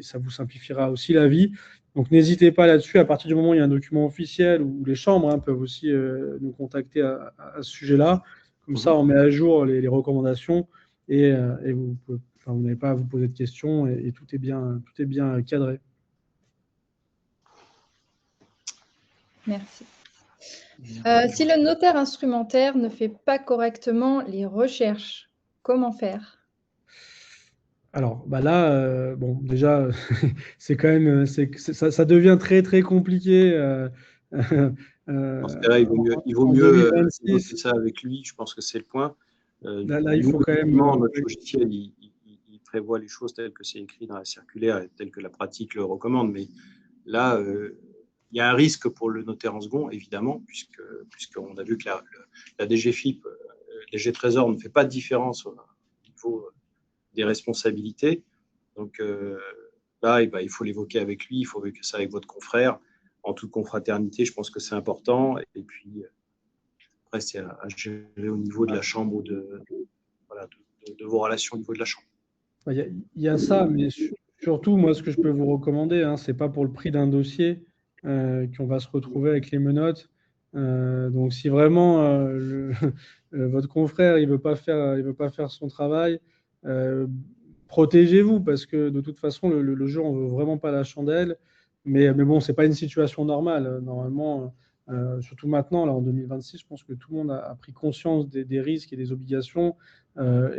ça vous simplifiera aussi la vie. Donc n'hésitez pas là-dessus. À partir du moment où il y a un document officiel où les chambres peuvent aussi nous contacter à ce sujet-là. Comme ça, on met à jour les recommandations et vous n'avez pas à vous poser de questions et tout est bien cadré. Merci. Si le notaire instrumentaire ne fait pas correctement les recherches, comment faire? Alors, là, bon, déjà, c'est quand même, ça devient très, très compliqué. Dans ce cas-là, il vaut mieux évoquer ça avec lui, je pense que c'est le point. Là, il faut quand même. Notre logiciel, il prévoit les choses telles que c'est écrit dans la circulaire et telles que la pratique le recommande, mais là, il y a un risque pour le notaire en second, évidemment, puisqu'on a vu que la DGFIP, DG Trésor ne fait pas de différence au niveau des responsabilités. Donc là, il faut l'évoquer avec lui, il faut évoquer ça avec votre confrère. En toute confraternité, je pense que c'est important. Et puis, après, c'est à gérer au niveau de la chambre ou de vos relations au niveau de la chambre. Il y a ça, mais surtout, moi, ce que je peux vous recommander, ce n'est pas pour le prix d'un dossier qu'on va se retrouver avec les menottes. Donc, si vraiment votre confrère il veut pas faire son travail, protégez-vous parce que de toute façon, le jour, on ne veut vraiment pas la chandelle. Mais bon, ce n'est pas une situation normale. Normalement, surtout maintenant, là, en 2026, je pense que tout le monde a pris conscience des risques et des obligations.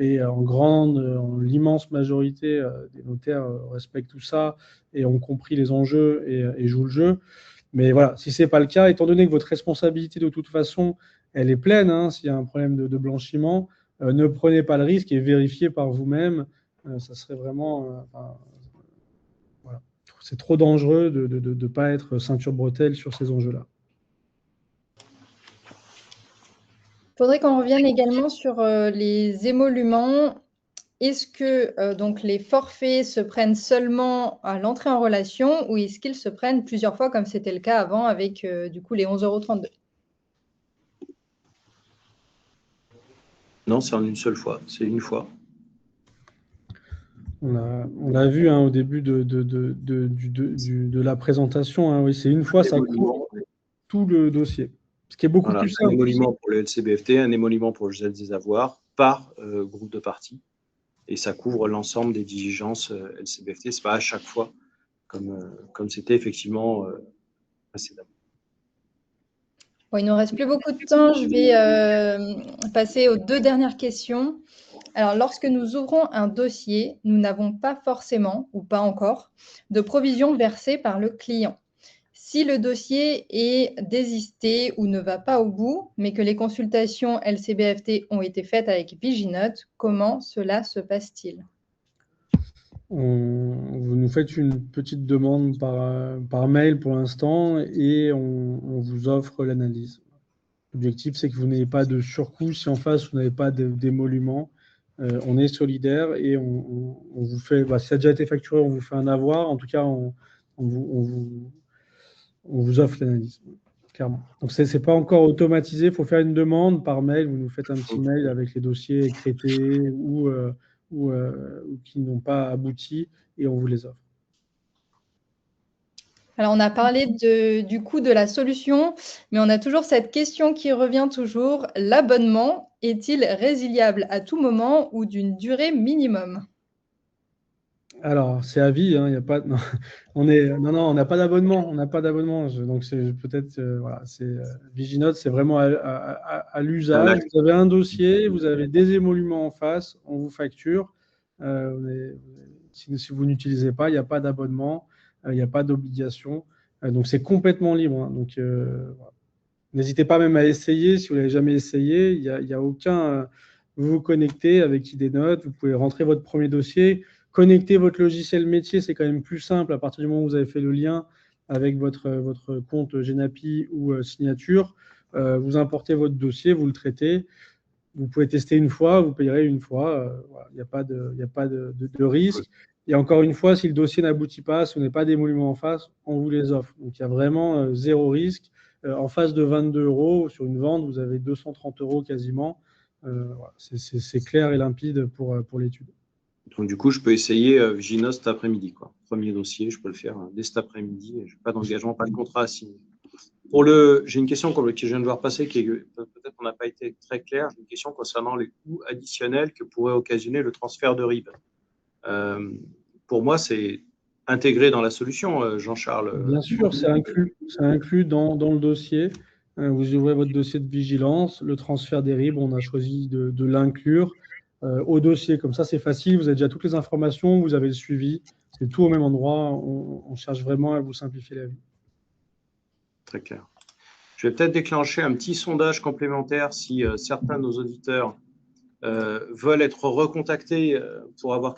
Et en l'immense majorité des notaires respectent tout ça et ont compris les enjeux et jouent le jeu. Mais voilà, si ce n'est pas le cas, étant donné que votre responsabilité de toute façon, elle est pleine, s'il y a un problème de blanchiment, ne prenez pas le risque et vérifiez par vous-même. Ça serait vraiment... voilà. C'est trop dangereux de ne pas être ceinture bretelle sur ces enjeux-là. Il faudrait qu'on revienne également sur les émoluments. Est-ce que donc les forfaits se prennent seulement à l'entrée en relation ou est-ce qu'ils se prennent plusieurs fois comme c'était le cas avant avec du coup les 11,32 €? Non, c'est en une seule fois, c'est une fois. On l'a vu au début de la présentation, oui, c'est une fois, ça couvre tout le dossier. Ce qui est beaucoup plus simple. Un émolument pour le LCBFT, un émolument pour le gel des avoirs par groupe de parties. Et ça couvre l'ensemble des diligences LCBFT. Ce n'est pas à chaque fois, comme c'était effectivement précédemment. Bon, il ne nous reste plus beaucoup de temps. Je vais passer aux 2 dernières questions. Alors, lorsque nous ouvrons un dossier, nous n'avons pas forcément, ou pas encore, de provision versée par le client. Si le dossier est désisté ou ne va pas au bout, mais que les consultations LCBFT ont été faites avec Viginote, comment cela se passe-t-il? Vous nous faites une petite demande par mail pour l'instant et on vous offre l'analyse. L'objectif, c'est que vous n'ayez pas de surcoût si en face, vous n'avez pas d'émolument. On est solidaire et on vous fait, si ça a déjà été facturé, on vous fait un avoir. En tout cas, on vous offre l'analyse, clairement. Donc, ce n'est pas encore automatisé. Il faut faire une demande par mail. Vous nous faites un petit mail avec les dossiers écrétés ou qui n'ont pas abouti et on vous les offre. Alors, on a parlé du coût de la solution, mais on a toujours cette question qui revient toujours. L'abonnement est-il résiliable à tout moment ou d'une durée minimum? Alors, c'est à vie, hein, y a pas, non, non, on n'a pas d'abonnement, on n'a pas d'abonnement. Donc, c'est peut-être, voilà, Viginote, c'est vraiment à l'usage. Vous avez un dossier, vous avez des émoluments en face, on vous facture. Si vous n'utilisez pas, il n'y a pas d'abonnement, il n'y a pas d'obligation. Donc, c'est complètement libre, hein. Donc, voilà. N'hésitez pas même à essayer. Si vous l'avez jamais essayé, il y a aucun. Vous vous connectez avec IDnote, vous pouvez rentrer votre premier dossier, connecter votre logiciel métier, c'est quand même plus simple à partir du moment où vous avez fait le lien avec votre compte Genapi ou signature. Vous importez votre dossier, vous le traitez. Vous pouvez tester une fois, vous payerez une fois. Voilà. Il n'y a pas de risque. Et encore une fois, si le dossier n'aboutit pas, si on n'est pas d'émoluments en face, on vous les offre. Donc il y a vraiment zéro risque. En face de 22 € sur une vente, vous avez 230 € quasiment. Voilà. C'est clair et limpide pour l'étude. Donc, du coup, je peux essayer Viginote cet après-midi, quoi. Premier dossier, je peux le faire dès cet après-midi. Je n'ai pas d'engagement, pas de contrat à signer. J'ai une question que je viens de voir passer, qui est peut-être qu'on n'a pas été très clair. J'ai une question concernant les coûts additionnels que pourrait occasionner le transfert de RIB. Pour moi, c'est intégré dans la solution, Jean-Charles. Bien sûr, c'est inclus dans le dossier. Vous ouvrez votre dossier de vigilance, le transfert des RIB, on a choisi de l'inclure au dossier. Comme ça, c'est facile, vous avez déjà toutes les informations, vous avez le suivi, c'est tout au même endroit. On cherche vraiment à vous simplifier la vie. Très clair. Je vais peut-être déclencher un petit sondage complémentaire si certains de nos auditeurs veulent être recontactés pour avoir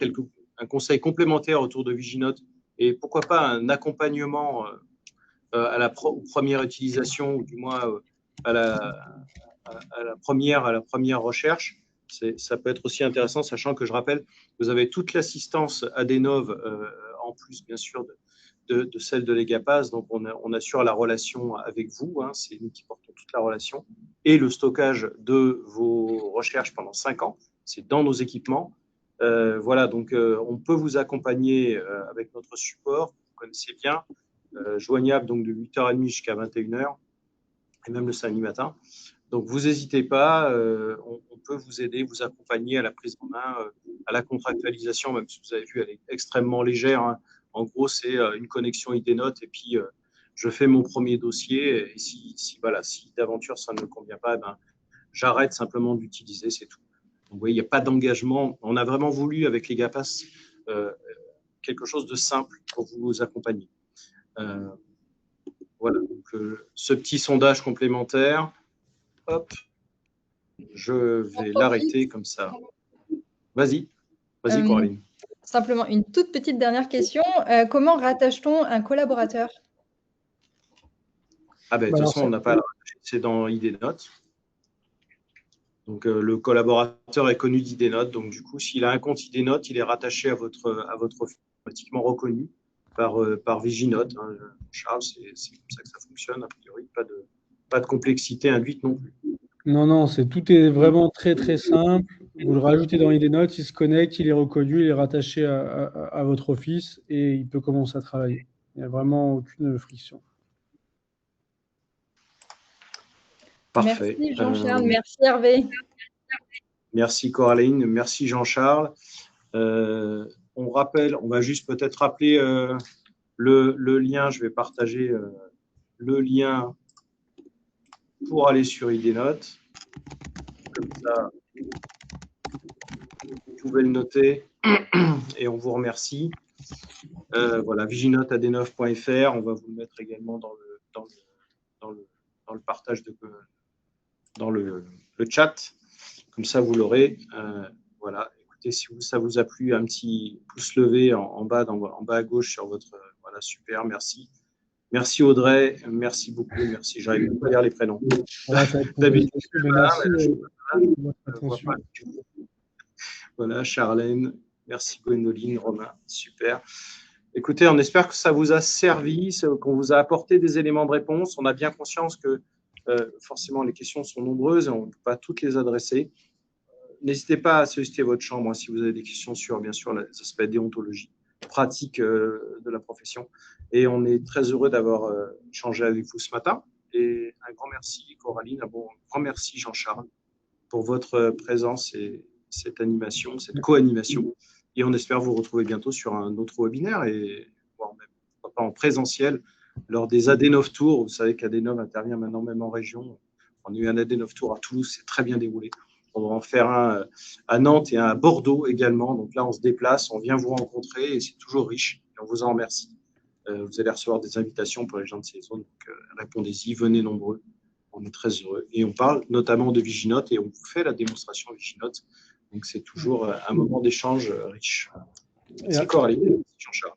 un conseil complémentaire autour de Viginote et pourquoi pas un accompagnement à la première utilisation ou du moins à la première recherche. Ça peut être aussi intéressant, sachant que je rappelle, vous avez toute l'assistance Adenov en plus, bien sûr, de celle de l'EGAPAS. Donc, on assure la relation avec vous. Hein, c'est nous qui portons toute la relation. Et le stockage de vos recherches pendant 5 ans. C'est dans nos équipements. Voilà, donc on peut vous accompagner avec notre support. Vous connaissez bien. Joignable donc de 8h30 jusqu'à 21h et même le samedi matin. Donc, vous n'hésitez pas, on peut vous aider, vous accompagner à la prise en main, à la contractualisation, même si vous avez vu, elle est extrêmement légère. Hein. En gros, c'est une connexion IDnote et puis je fais mon premier dossier et si d'aventure ça ne me convient pas, ben, j'arrête simplement d'utiliser, c'est tout. Donc, vous voyez, il n'y a pas d'engagement. On a vraiment voulu, avec les GAPAS, quelque chose de simple pour vous accompagner. Voilà, donc ce petit sondage complémentaire, hop, je vais l'arrêter comme ça. Vas-y, Coraline. Simplement, une toute petite dernière question. Comment rattache-t-on un collaborateur? De toute façon, on n'a pas à le rattacher, c'est dans IDnote. Donc, le collaborateur est connu d'IDnote. Donc, du coup, s'il a un compte IDnote, il est rattaché à votre office, automatiquement reconnu par Viginote. Hein. Charles, c'est comme ça que ça fonctionne. A priori, pas de complexité induite non plus. Non, tout est vraiment très, très simple. Vous le rajoutez dans IDnote, il se connecte, il est reconnu, il est rattaché à votre office et il peut commencer à travailler. Il n'y a vraiment aucune friction. Parfait. Merci Jean-Charles, merci Hervé. Merci Coraline, merci Jean-Charles. On va juste peut-être rappeler le lien. Je vais partager le lien pour aller sur IDnote. Comme ça, vous pouvez le noter et on vous remercie. Voilà, viginote.adenov.fr. On va vous le mettre également dans le partage dans le chat. Comme ça, vous l'aurez. Voilà. Écoutez, si ça vous a plu, un petit pouce levé en bas à gauche sur votre. Voilà, super, merci. Merci Audrey, merci beaucoup, merci. J'arrive pas à lire les prénoms. Voilà, Charlène, merci Gwendoline, Romain, super. Écoutez, on espère que ça vous a servi, qu'on vous a apporté des éléments de réponse. On a bien conscience que forcément les questions sont nombreuses et on ne peut pas toutes les adresser. N'hésitez pas à solliciter votre chambre si vous avez des questions sur, bien sûr, les aspects déontologie, pratique de la profession. Et on est très heureux d'avoir échangé avec vous ce matin. Et un grand merci, Coraline, un grand merci, Jean-Charles, pour votre présence et cette animation, cette co-animation. Et on espère vous retrouver bientôt sur un autre webinaire et voire même pourquoi pas en présentiel lors des Adenov Tours. Vous savez qu'Adenov intervient maintenant même en région. On a eu un Adenov Tour à Toulouse, c'est très bien déroulé. On va en faire un à Nantes et un à Bordeaux également. Donc là, on se déplace, on vient vous rencontrer et c'est toujours riche. Et on vous en remercie. Vous allez recevoir des invitations pour les gens de ces zones. Donc répondez-y, venez nombreux. On est très heureux. Et on parle notamment de Viginote et on vous fait la démonstration Viginote. Donc c'est toujours un moment d'échange riche. Merci Coralie. Merci Jean-Charles.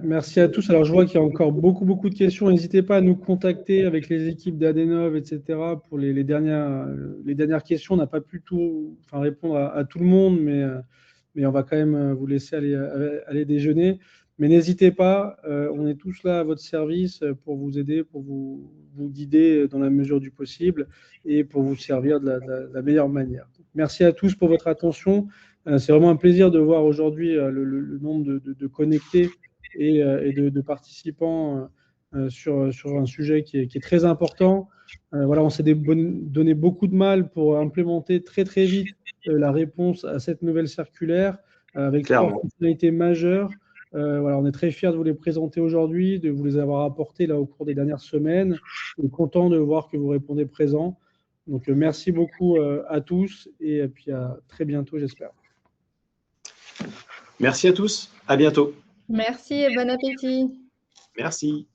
Merci à tous. Alors, je vois qu'il y a encore beaucoup de questions. N'hésitez pas à nous contacter avec les équipes d'Adenov, etc. pour les dernières questions. On n'a pas pu répondre à tout le monde, mais on va quand même vous laisser aller déjeuner. Mais n'hésitez pas, on est tous là à votre service pour vous aider, pour vous guider dans la mesure du possible et pour vous servir de la meilleure manière. Merci à tous pour votre attention. C'est vraiment un plaisir de voir aujourd'hui le nombre de connectés et de participants sur un sujet qui est très important. Voilà, on s'est donné beaucoup de mal pour implémenter très vite la réponse à cette nouvelle circulaire avec trois fonctionnalités majeures. Voilà, on est très fiers de vous les présenter aujourd'hui, de vous les avoir apportées là au cours des dernières semaines. On est content de voir que vous répondez présent. Donc, merci beaucoup à tous et puis à très bientôt, j'espère. Merci à tous. À bientôt. Merci et bon appétit. Merci.